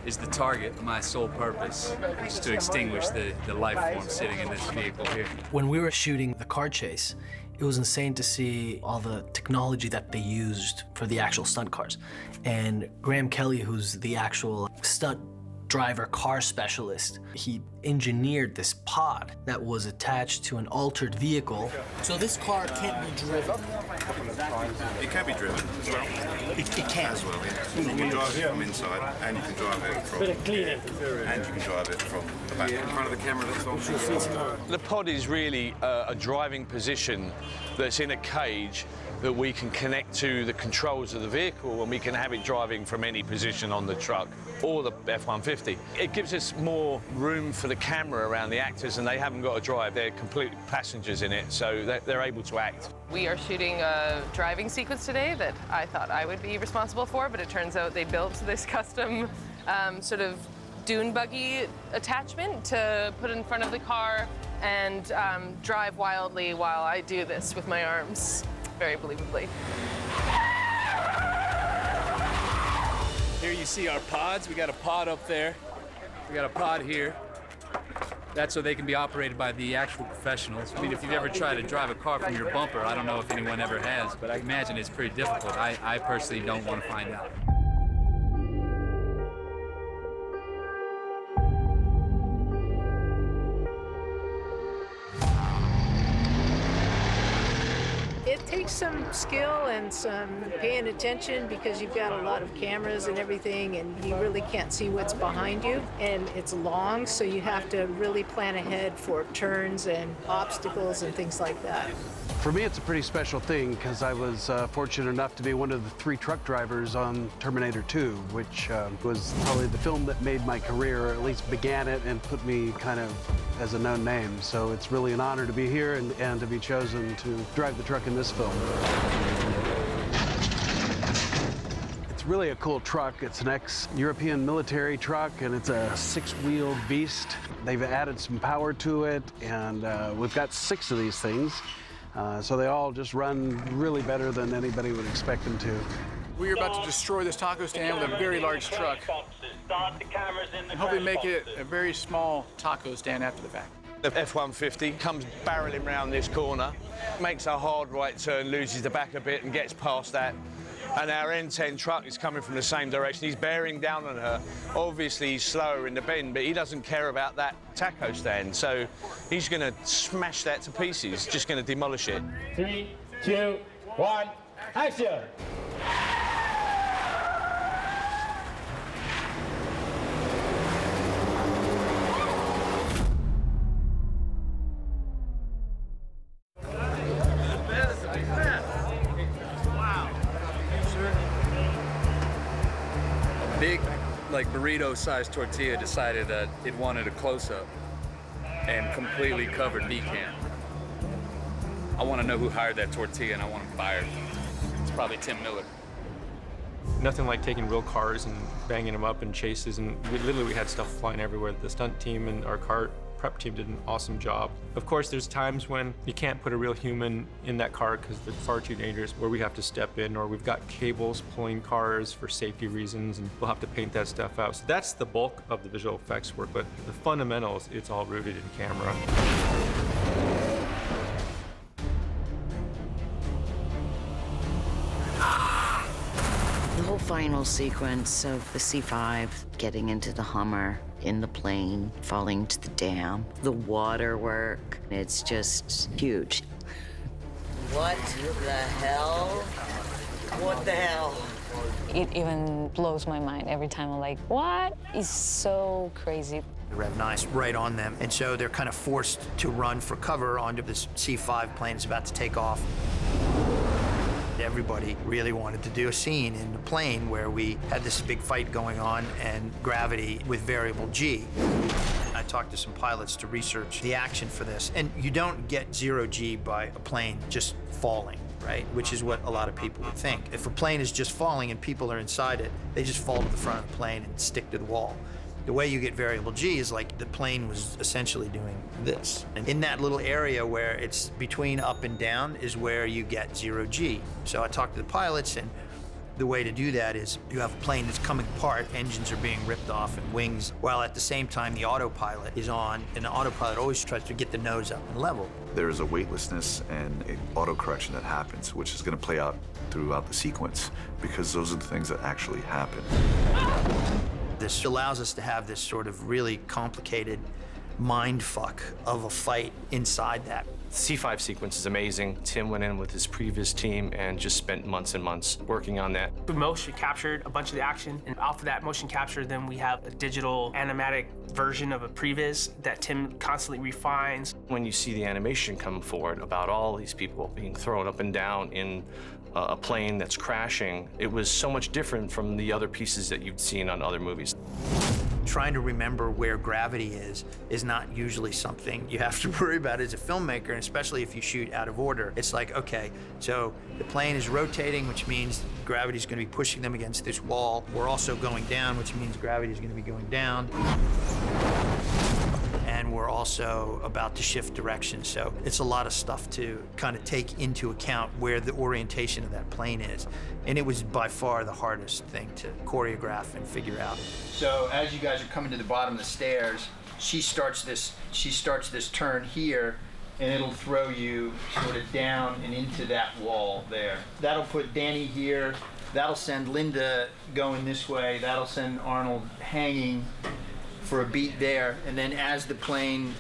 is the target. My sole purpose is to extinguish the life form sitting in this vehicle here. When we were shooting the car chase, it was insane to see all the technology that they used for the actual stunt cars. And Graham Kelly, who's the actual stunt driver car specialist, he engineered this pod that was attached to an altered vehicle. So this car can't be driven? It can be driven as well. It can? As well, yeah. You can drive it from inside, and you can drive it from... And you can drive it from the back. In front of the camera, that's on. The pod is really a driving position that's in a cage that we can connect to the controls of the vehicle, and we can have it driving from any position on the truck or the F-150. It gives us more room for the camera around the actors, and they haven't got to drive. They're complete passengers in it, so they're able to act. We are shooting a driving sequence today that I thought I would be responsible for, but it turns out they built this custom sort of dune buggy attachment to put in front of the car and drive wildly while I do this with my arms, very believably. Here you see our pods. We got a pod up there. We got a pod here. That's so they can be operated by the actual professionals. I mean, if you've ever tried to drive a car from your bumper, I don't know if anyone ever has, but I imagine it's pretty difficult. I personally don't want to find out. It takes some skill and some paying attention because you've got a lot of cameras and everything, and you really can't see what's behind you. And it's long, so you have to really plan ahead for turns and obstacles and things like that. For me, it's a pretty special thing because I was fortunate enough to be one of the 3 truck drivers on Terminator 2, which was probably the film that made my career, or at least began it and put me kind of as a known name. So it's really an honor to be here and to be chosen to drive the truck in this film. It's really a cool truck. It's an ex-European military truck, and it's a 6-wheeled beast. They've added some power to it, and we've got 6 of these things. So they all just run really better than anybody would expect them to. We're about to destroy this taco stand with a very large truck and hopefully make it a very small taco stand after the fact. The F-150 comes barreling round this corner, makes a hard right turn, loses the back a bit and gets past that. And our N10 truck is coming from the same direction. He's bearing down on her. Obviously, he's slower in the bend, but he doesn't care about that taco stand. So he's going to smash that to pieces, just going to demolish it. 3, 2, 1, action! Big, like burrito-sized tortilla decided that it wanted a close-up and completely covered B-cam. I want to know who hired that tortilla, and I want him fired. It's probably Tim Miller. Nothing like taking real cars and banging them up in chases, and we had stuff flying everywhere. The stunt team and our car prep team did an awesome job. Of course, there's times when you can't put a real human in that car because they're far too dangerous, where we have to step in, or we've got cables pulling cars for safety reasons, and we'll have to paint that stuff out. So that's the bulk of the visual effects work, but the fundamentals, it's all rooted in camera. The whole final sequence of the C5 getting into the Hummer, in the plane, falling to the dam, the water work, it's just huge. What the hell? What the hell? It even blows my mind every time. I'm like, what? It's so crazy. The Rev 9's right on them, and so they're kind of forced to run for cover onto this C5 plane that's about to take off. Everybody really wanted to do a scene in the plane where we had this big fight going on and gravity with variable G. I talked to some pilots to research the action for this, and you don't get 0 G by a plane just falling. right? Which is what a lot of people would think. If a plane is just falling and people are inside it, they just fall to the front of the plane and stick to the wall. The way you get variable G is like the plane was essentially doing this. And in that little area where it's between up and down is where you get 0 G. So I talked to the pilots, and the way to do that is you have a plane that's coming apart, engines are being ripped off and wings, while at the same time the autopilot is on, and the autopilot always tries to get the nose up and level. There is a weightlessness and an auto-correction that happens, which is going to play out throughout the sequence, because those are the things that actually happen. This allows us to have this sort of really complicated mind fuck of a fight inside that. The C5 sequence is amazing. Tim went in with his previous team and just spent months and months working on that. We motion captured a bunch of the action, and off of that motion capture, then we have a digital animatic version of a previs that Tim constantly refines. When you see the animation come forward about all these people being thrown up and down in a plane that's crashing, it was so much different from the other pieces that you've seen on other movies. Trying to remember where gravity is not usually something you have to worry about as a filmmaker, and especially if you shoot out of order. It's like, okay, so the plane is rotating, which means gravity is going to be pushing them against this wall. We're also going down, which means gravity is going to be going down. And we're also about to shift direction. So it's a lot of stuff to kind of take into account where the orientation of that plane is. And it was by far the hardest thing to choreograph and figure out. So as you guys are coming to the bottom of the stairs, she starts this turn here, and it'll throw you sort of down and into that wall there. That'll put Danny here. That'll send Linda going this way. That'll send Arnold hanging for a beat there, and then as the plane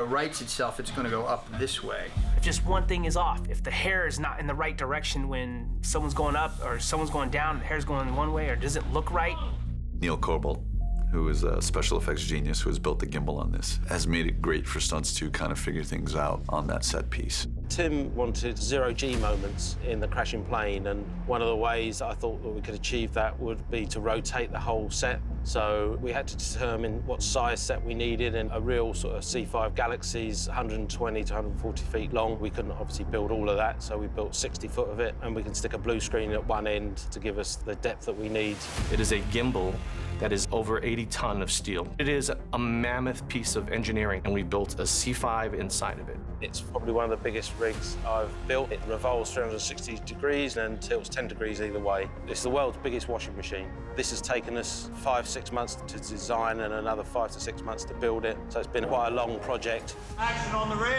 rights itself, it's going to go up this way. If just one thing is off, if the hair is not in the right direction when someone's going up or someone's going down, the hair's going one way or doesn't look right. Neil Corbold, who is a special effects genius who has built the gimbal on this, has made it great for stunts to kind of figure things out on that set piece. Tim wanted 0 G moments in the crashing plane, and one of the ways I thought that we could achieve that would be to rotate the whole set. So we had to determine what size set we needed, and a real sort of C5 Galaxy's 120 to 140 feet long. We couldn't obviously build all of that, so we built 60 foot of it, and we can stick a blue screen at one end to give us the depth that we need. It is a gimbal that is over 80 ton of steel. It is a mammoth piece of engineering, and we built a C5 inside of it. It's probably one of the biggest rigs I've built. It revolves 360 degrees and tilts 10 degrees either way. It's the world's biggest washing machine. This has taken us 5-6 months to design and another 5 to 6 months to build it. So it's been quite a long project. Action on the rig.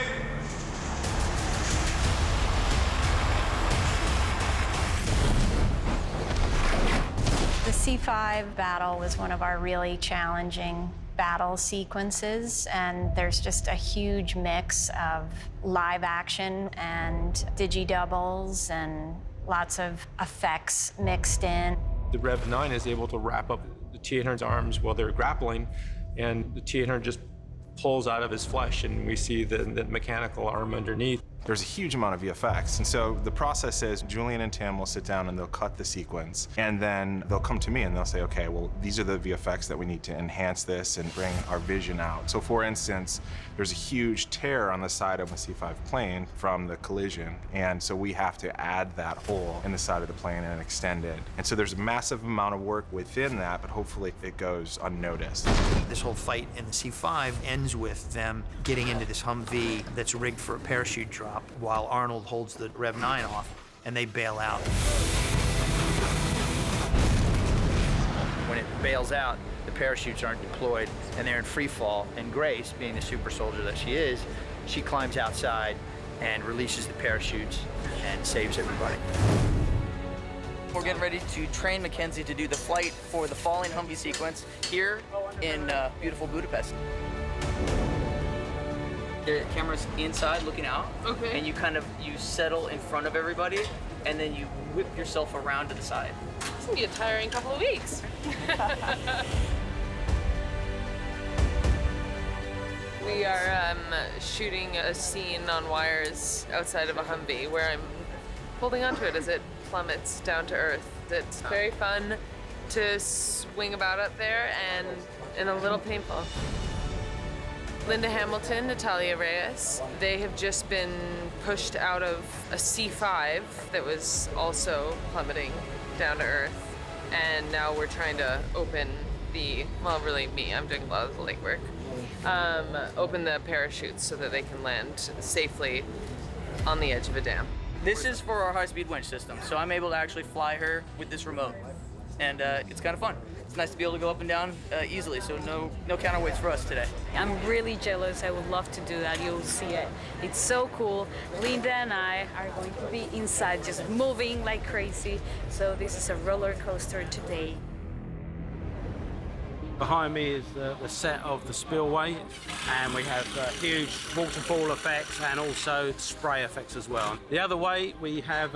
The C5 battle was one of our really challenging battle sequences, and there's just a huge mix of live action and digi-doubles and lots of effects mixed in. The Rev 9 is able to wrap up the T-800's arms while they're grappling, and the T-800 just pulls out of his flesh, and we see the mechanical arm underneath. There's a huge amount of VFX, and so the process is Julian and Tim will sit down and they'll cut the sequence, and then they'll come to me and they'll say, okay, well, these are the VFX that we need to enhance this and bring our vision out. So for instance, there's a huge tear on the side of a C5 plane from the collision, and so we have to add that hole in the side of the plane and extend it. And so there's a massive amount of work within that, but hopefully it goes unnoticed. This whole fight in the C5 ends with them getting into this Humvee that's rigged for a parachute drop, while Arnold holds the Rev 9 off, and they bail out. When it bails out, the parachutes aren't deployed, and they're in free fall, and Grace, being the super soldier that she is, she climbs outside and releases the parachutes and saves everybody. We're getting ready to train Mackenzie to do the flight for the falling Humvee sequence here in beautiful Budapest. The camera's inside looking out, okay, and you settle in front of everybody, and then you whip yourself around to the side. It's gonna be a tiring couple of weeks. We are shooting a scene on wires outside of a Humvee where I'm holding onto it as it plummets down to earth. It's very fun to swing about up there and a little painful. Linda Hamilton, Natalia Reyes. They have just been pushed out of a C5 that was also plummeting down to Earth. And now we're trying to open well, really me, I'm doing a lot of the legwork. Open the parachutes so that they can land safely on the edge of a dam. This is for our high-speed winch system, so I'm able to actually fly her with this remote. And it's kind of fun. It's nice to be able to go up and down easily, so no counterweights for us today. I'm really jealous. I would love to do that. You'll see it. It's so cool. Linda and I are going to be inside just moving like crazy. So this is a roller coaster today. Behind me is the set of the spillway, and we have huge waterfall effects and also spray effects as well. The other way we have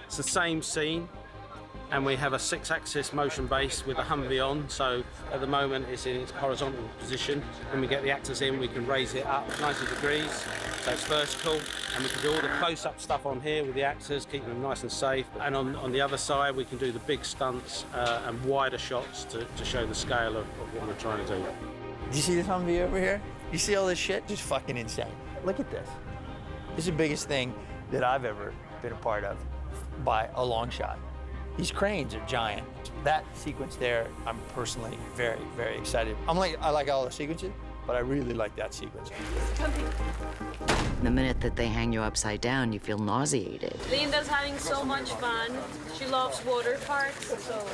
it's the same scene, and we have a 6-axis motion base with a Humvee on, so at the moment it's in its horizontal position. When we get the actors in, we can raise it up 90 degrees, so it's vertical, and we can do all the close-up stuff on here with the actors, keeping them nice and safe. And on the other side, we can do the big stunts and wider shots to show the scale of what we're trying to do. Do you see this Humvee over here? You see all this shit? Just fucking insane. Look at this. This is the biggest thing that I've ever been a part of by a long shot. These cranes are giant. That sequence there, I'm personally very, very excited. I like all the sequences, but I really like that sequence. The minute that they hang you upside down, you feel nauseated. Linda's having so much fun. She loves water parks, so.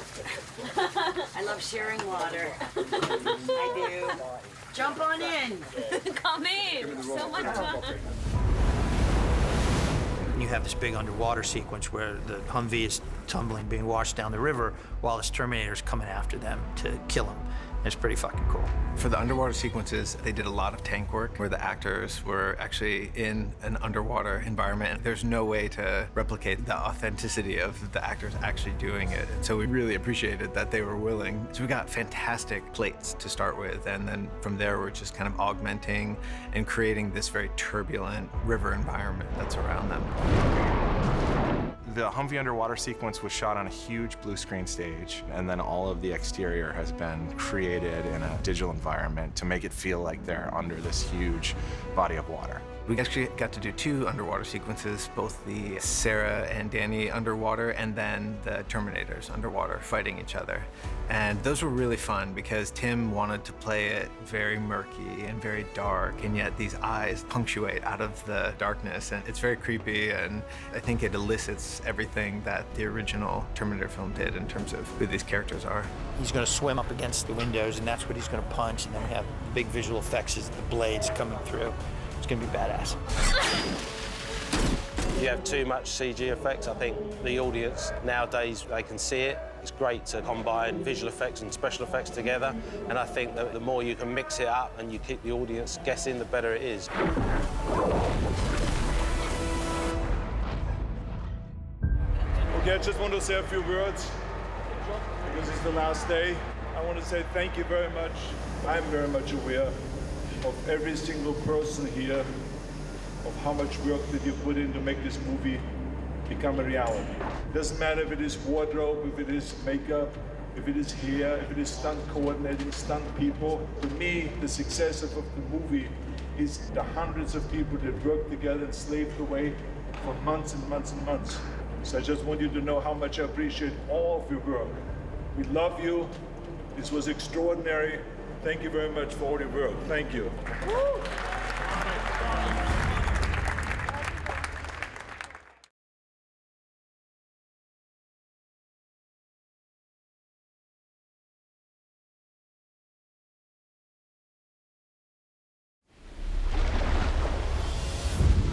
I love sharing water. I do. Jump on in. Come in. So much fun. You have this big underwater sequence where the Humvee is tumbling, being washed down the river, while this Terminator's coming after them to kill him. It's pretty fucking cool. For the underwater sequences, they did a lot of tank work where the actors were actually in an underwater environment. There's no way to replicate the authenticity of the actors actually doing it. And so we really appreciated that they were willing. So we got fantastic plates to start with, and then from there we're just kind of augmenting and creating this very turbulent river environment that's around them. The Humvee underwater sequence was shot on a huge blue screen stage, and then all of the exterior has been created in a digital environment to make it feel like they're under this huge body of water. We actually got to do 2 underwater sequences, both the Sarah and Danny underwater and then the Terminators underwater fighting each other. And those were really fun because Tim wanted to play it very murky and very dark, and yet these eyes punctuate out of the darkness, and it's very creepy, and I think it elicits everything that the original Terminator film did in terms of who these characters are. He's gonna swim up against the windows, and that's what he's gonna punch, and then we have big visual effects as the blades coming through. It's gonna be badass. You have too much CG effects. I think the audience nowadays, they can see it. It's great to combine visual effects and special effects together, and I think that the more you can mix it up and you keep the audience guessing, the better it is. Okay, I just want to say a few words because it's the last day. I want to say thank you very much. I'm very much aware of every single person here, of how much work that you put in to make this movie become a reality. Doesn't matter if it is wardrobe, if it is makeup, if it is hair, if it is stunt coordinating, stunt people. To me, the success of the movie is the hundreds of people that worked together and slaved away for months and months and months. So I just want you to know how much I appreciate all of your work. We love you. This was extraordinary. Thank you very much for all your work. Thank you. Woo!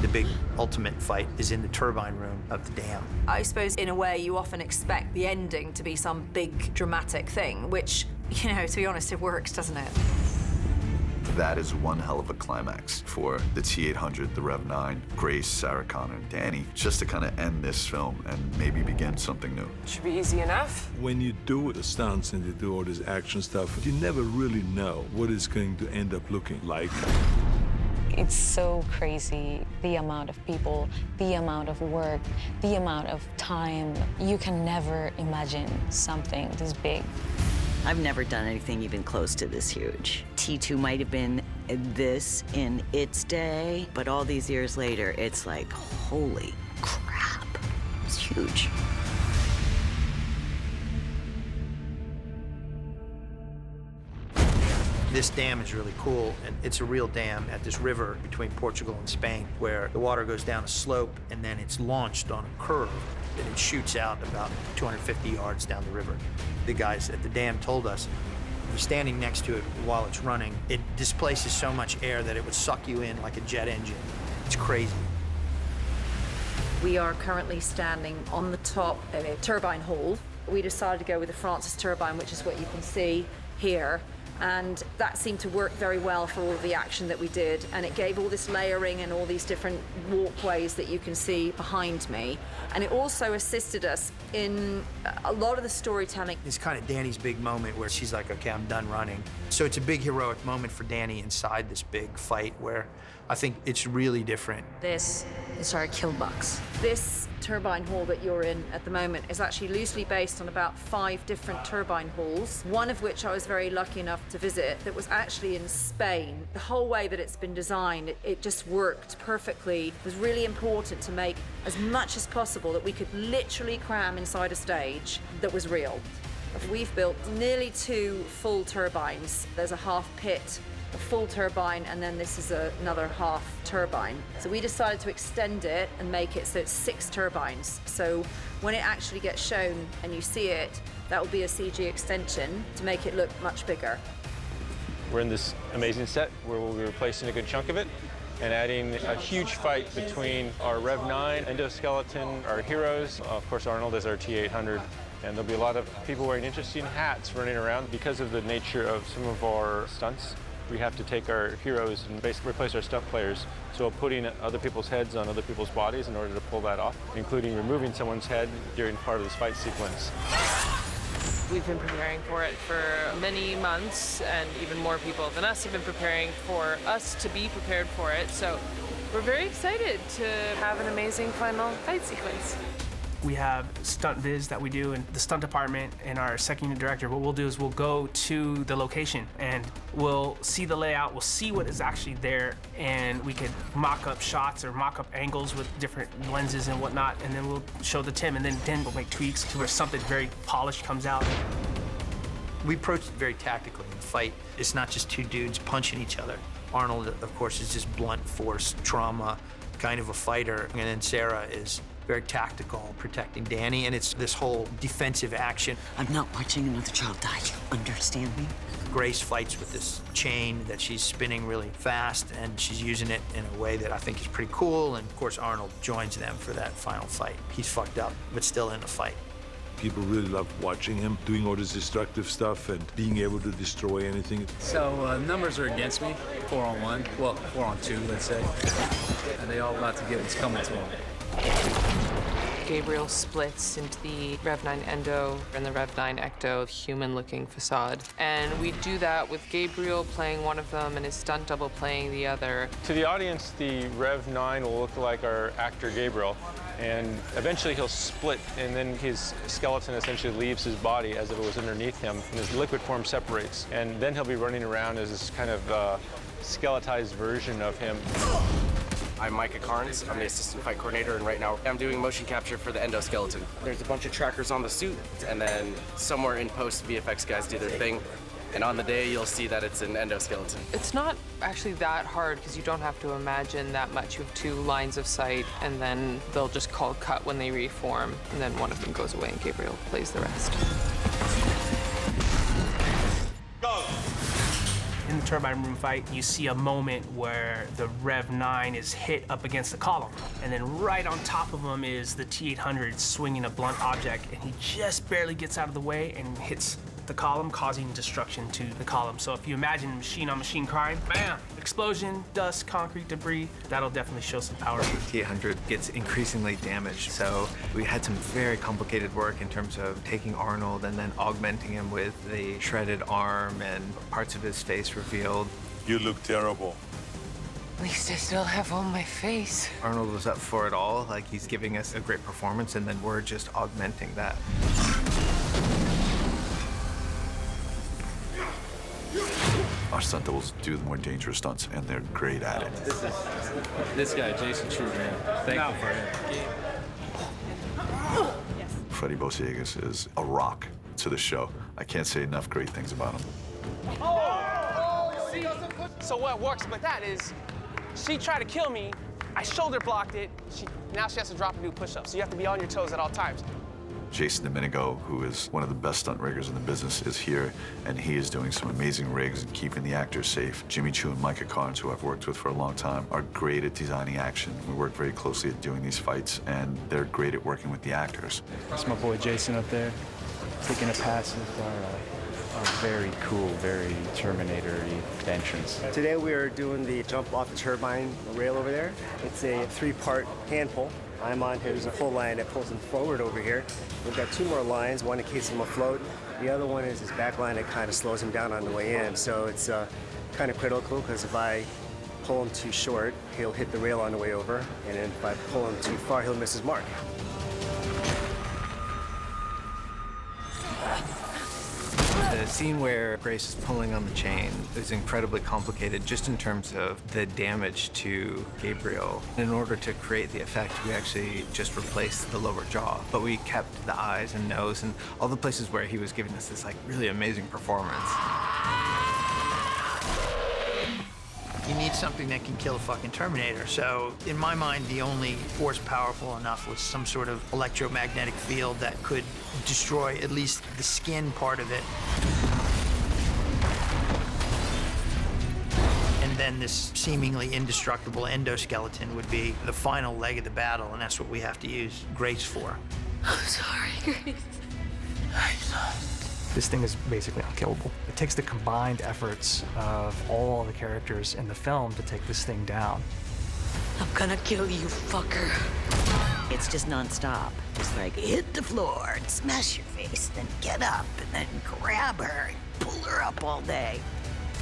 The big ultimate fight is in the turbine room of the dam. I suppose in a way you often expect the ending to be some big dramatic thing, which, you know, to be honest, it works, doesn't it? That is one hell of a climax for the T-800, the Rev-9, Grace, Sarah Connor, Danny, just to kind of end this film and maybe begin something new. Should be easy enough. When you do the stunts and you do all this action stuff, you never really know what it's going to end up looking like. It's so crazy, the amount of people, the amount of work, the amount of time. You can never imagine something this big. I've never done anything even close to this huge. T2 might have been this in its day, but all these years later, it's like, holy crap, it's huge. This dam is really cool, and it's a real dam at this river between Portugal and Spain, where the water goes down a slope and then it's launched on a curve, and it shoots out about 250 yards down the river. The guys at the dam told us, if you're standing next to it while it's running, it displaces so much air that it would suck you in like a jet engine. It's crazy. We are currently standing on the top of a turbine hall. We decided to go with the Francis turbine, which is what you can see here. And that seemed to work very well for all of the action that we did. And it gave all this layering and all these different walkways that you can see behind me. And it also assisted us in a lot of the storytelling. It's kind of Danny's big moment where she's like, okay, I'm done running. So it's a big heroic moment for Danny inside this big fight where I think it's really different. This is our kill box. This turbine hall that you're in at the moment is actually loosely based on about 5 different turbine halls, one of which I was very lucky enough to visit that was actually in Spain. The whole way that it's been designed, it just worked perfectly. It was really important to make as much as possible that we could literally cram inside a stage that was real. We've built nearly 2 full turbines. There's a half pit, a full turbine, and then this is another half turbine. So we decided to extend it and make it so it's 6 turbines. So when it actually gets shown and you see it, that will be a CG extension to make it look much bigger. We're in this amazing set where we'll be replacing a good chunk of it and adding a huge fight between our Rev 9 endoskeleton, our heroes, of course Arnold is our T800, and there'll be a lot of people wearing interesting hats running around because of the nature of some of our stunts. We have to take our heroes and basically replace our stunt players. So putting other people's heads on other people's bodies in order to pull that off, including removing someone's head during part of this fight sequence. We've been preparing for it for many months, and even more people than us have been preparing for us to be prepared for it. So we're very excited to have an amazing final fight sequence. We have stunt viz that we do in the stunt department, and our second unit director, what we'll do is we'll go to the location and we'll see the layout, we'll see what is actually there, and we could mock up shots or mock up angles with different lenses and whatnot, and then we'll show the Tim, and then we'll make tweaks to where something very polished comes out. We approached it very tactically. In the fight, it's not just 2 dudes punching each other. Arnold, of course, is just blunt force, trauma, kind of a fighter, and then Sarah is very tactical, protecting Danny, and it's this whole defensive action. I'm not watching another child die, you understand me? Grace fights with this chain that she's spinning really fast, and she's using it in a way that I think is pretty cool, and of course Arnold joins them for that final fight. He's fucked up, but still in the fight. People really love watching him doing all this destructive stuff and being able to destroy anything. So numbers are against me, 4-on-1, well, 4-on-2, let's say, and they all about to get what's coming to them. Gabriel splits into the Rev 9 Endo and the Rev 9 Ecto human-looking facade. And we do that with Gabriel playing one of them and his stunt double playing the other. To the audience, the Rev 9 will look like our actor Gabriel, and eventually he'll split, and then his skeleton essentially leaves his body as if it was underneath him, and his liquid form separates. And then he'll be running around as this kind of skeletized version of him. I'm Micah Carnes. I'm the assistant fight coordinator, and right now I'm doing motion capture for the endoskeleton. There's a bunch of trackers on the suit, and then somewhere in post, VFX guys do their thing. And on the day, you'll see that it's an endoskeleton. It's not actually that hard because you don't have to imagine that much. You have 2 lines of sight, and then they'll just call cut when they reform, and then one of them goes away and Gabriel plays the rest. Go! In the turbine room fight, you see a moment where the Rev 9 is hit up against the column, and then right on top of him is the T800 swinging a blunt object, and he just barely gets out of the way and hits the column, causing destruction to the column. So if you imagine machine-on-machine crime, bam, explosion, dust, concrete, debris, that'll definitely show some power. T800 gets increasingly damaged, so we had some very complicated work in terms of taking Arnold and then augmenting him with the shredded arm and parts of his face revealed. You look terrible. At least I still have all my face. Arnold was up for it all, like he's giving us a great performance, and then we're just augmenting that. stunt doubles do the more dangerous stunts, and they're great at it. This guy, Jason True, man. Thankful for him. Freddie Bosiegas is a rock to the show. I can't say enough great things about him. So what works with that is she tried to kill me, I shoulder blocked it, now she has to drop and do push-ups. So you have to be on your toes at all times. Jason Domenico, who is one of the best stunt riggers in the business, is here, and he is doing some amazing rigs and keeping the actors safe. Jimmy Chu and Micah Carnes, who I've worked with for a long time, are great at designing action. We work very closely at doing these fights, and they're great at working with the actors. That's my boy Jason up there, taking a pass at our very cool, very Terminator-y entrance. Today we are doing the jump off the turbine rail over there. It's a 3-part hand pull. I'm on his full line that pulls him forward over here. We've got 2 more lines, one in case him afloat. The other one is his back line that kind of slows him down on the way in. So it's kind of critical because if I pull him too short, he'll hit the rail on the way over. And then if I pull him too far, he'll miss his mark. The scene where Grace is pulling on the chain is incredibly complicated just in terms of the damage to Gabriel. In order to create the effect, we actually just replaced the lower jaw, but we kept the eyes and nose and all the places where he was giving us this like really amazing performance. You need something that can kill a fucking Terminator. So in my mind, the only force powerful enough was some sort of electromagnetic field that could destroy at least the skin part of it. And then this seemingly indestructible endoskeleton would be the final leg of the battle, and that's what we have to use Grace for. I'm sorry, Grace. This thing is basically unkillable. It takes the combined efforts of all the characters in the film to take this thing down. I'm gonna kill you, fucker. It's just nonstop. It's like hit the floor and smash your face, then get up and then grab her and pull her up all day.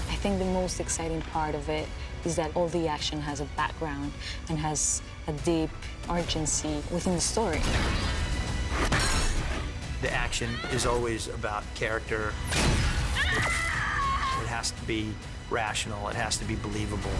I think the most exciting part of it is that all the action has a background and has a deep urgency within the story. The action is always about character. It has to be rational, it has to be believable.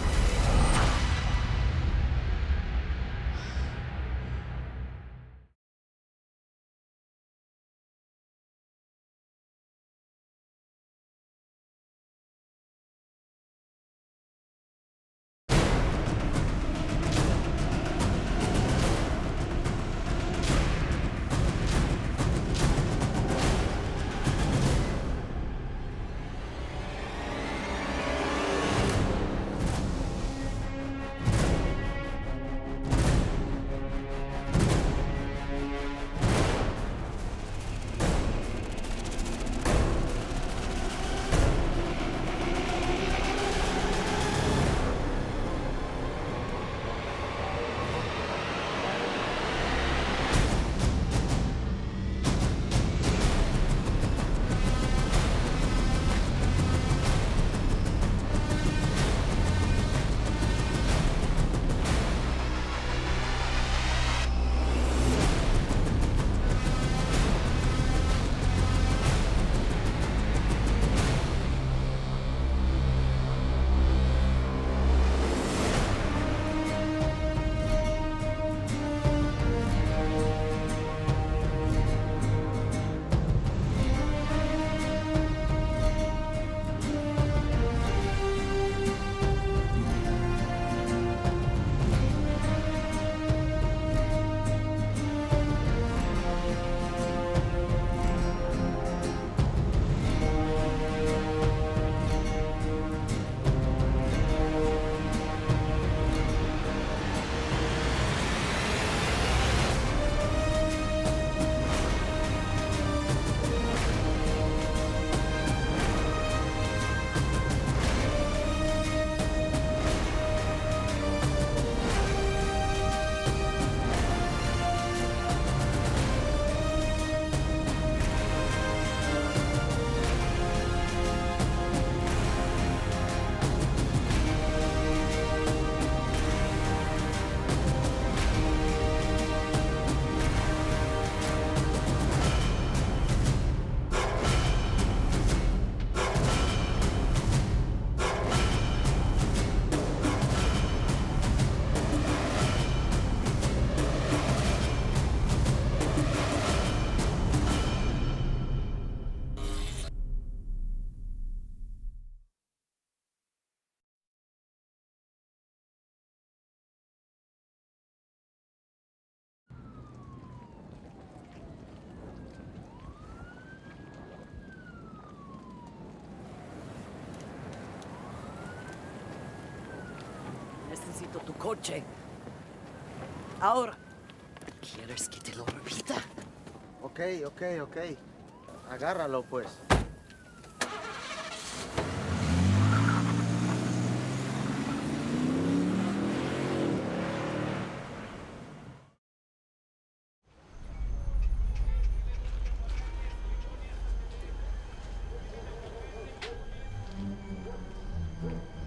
Necesito tu coche. Ahora. ¿Quieres que te lo repita? Ok. Agárralo, pues.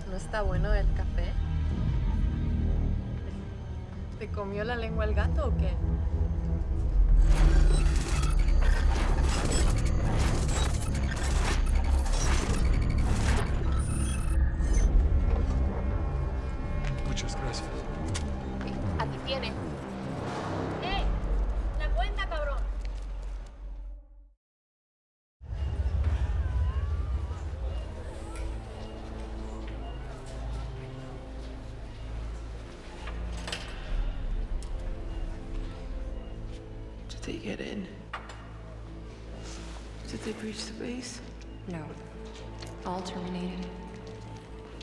¿No está bueno el café? ¿Te comió la lengua el gato o qué? Muchas gracias. Aquí tiene. ¡Eh! ¡La cuenta, cabrón! Did they get in? Did they breach the base? No. All terminated.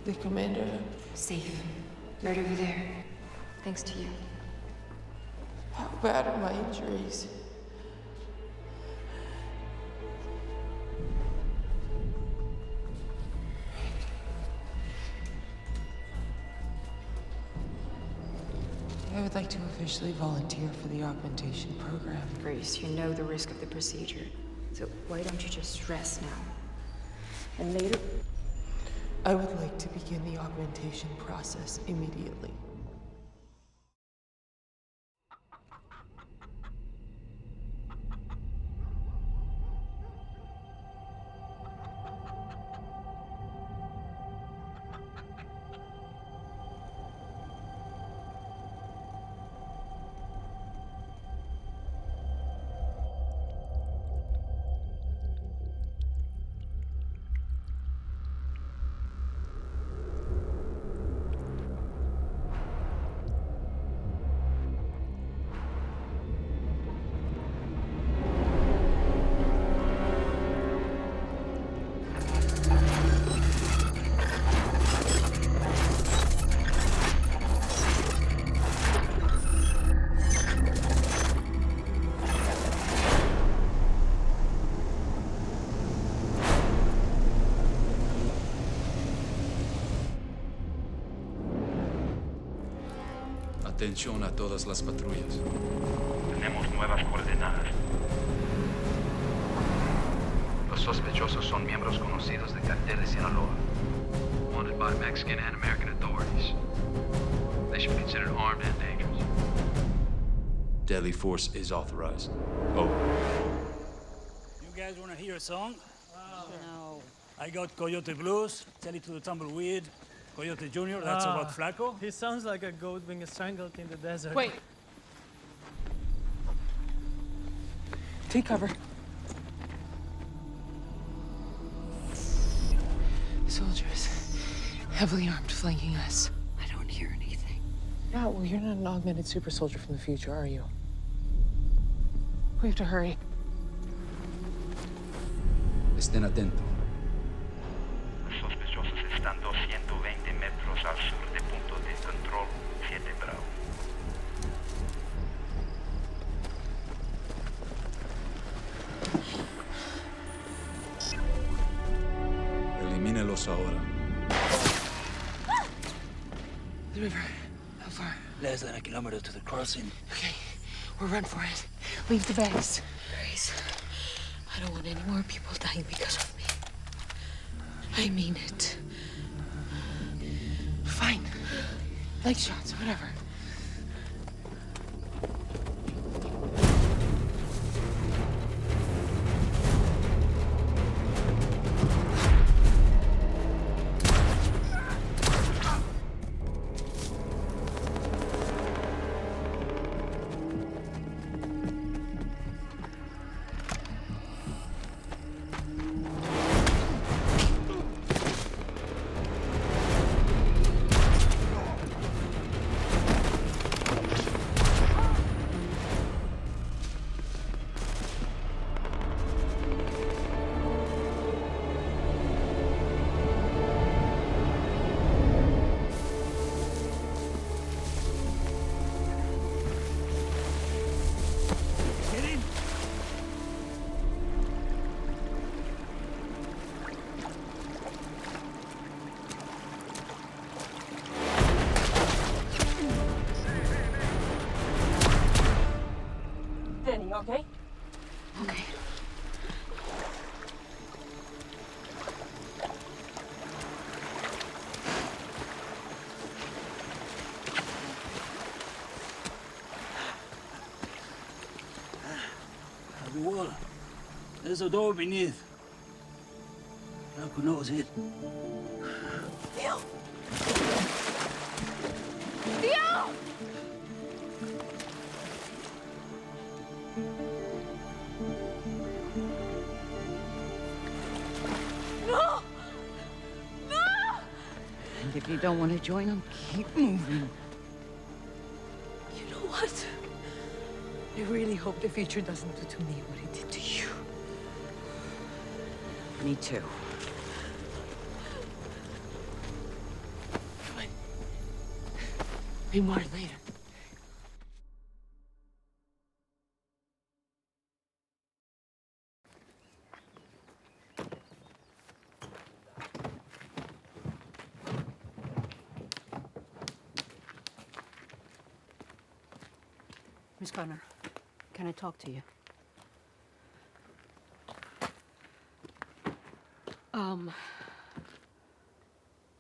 The commander? Safe. Right over there. Thanks to you. How bad are my injuries? I would like to officially volunteer for the augmentation program. Grace, you know the risk of the procedure. So why don't you just rest now? And later... I would like to begin the augmentation process immediately. Atención a todas las patrullas. Tenemos nuevas coordenadas. Los sospechosos son miembros conocidos del cartel de Sinaloa. Wanted by Mexican and American authorities. They should be considered armed and dangerous. Deadly force is authorized. Over. You guys want to hear a song? No. I got Coyote Blues, Tell It to the Tumbleweed, Coyote Jr., that's about Flaco. He sounds like a goat being strangled in the desert. Wait. Take cover. Soldiers, heavily armed, flanking us. I don't hear anything. Yeah, well, you're not an augmented super soldier from the future, are you? We have to hurry. Estén atentos. Los sospechosos están 220 metros al sur de punto de control 7 Bravo. Elimínelos ahora. The river. How far? Less than a kilometer to the crossing. Okay, we'll run for it. Leave the base. Grace, I don't want any more people dying because of me. I mean it. Fine. Leg shots, whatever. There's a door beneath. Flaco knows it. Theo! Theo! No! No! And if you don't want to join them, keep moving. You know what? I really hope the future doesn't do to me what it did to you. Me too. Come on. Be more later. Miss Connor, can I talk to you?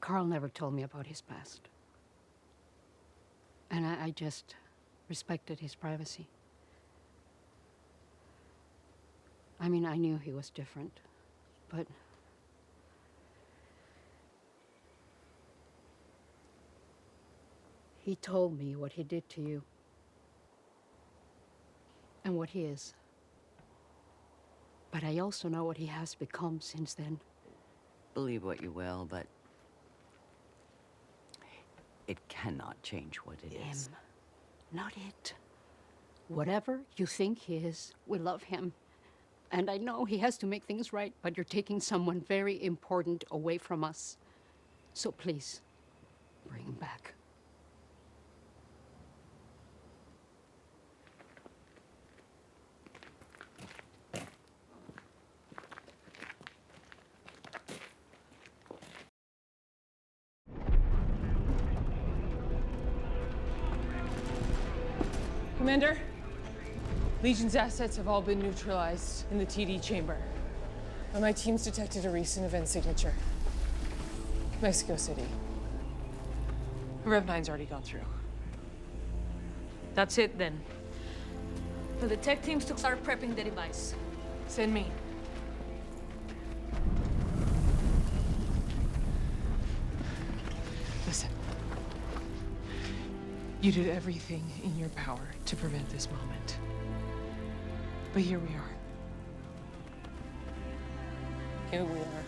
Carl never told me about his past. And I just respected his privacy. I mean, I knew he was different, but he told me what he did to you. And what he is. But I also know what he has become since then. Believe what you will, but it cannot change what it is. Him, not it. Whatever you think he is, we love him. And I know he has to make things right, but you're taking someone very important away from us. So please, bring him back. Commander, Legion's assets have all been neutralized in the TD chamber. But my team's detected a recent event signature. Mexico City. Rev 9's already gone through. That's it then. For the tech teams to start prepping the device. Send me. Listen. You did everything in your power to prevent this moment. But here we are. Here we are.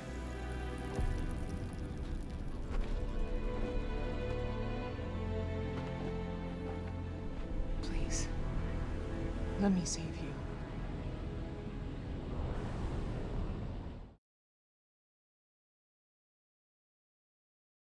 Please, let me save you.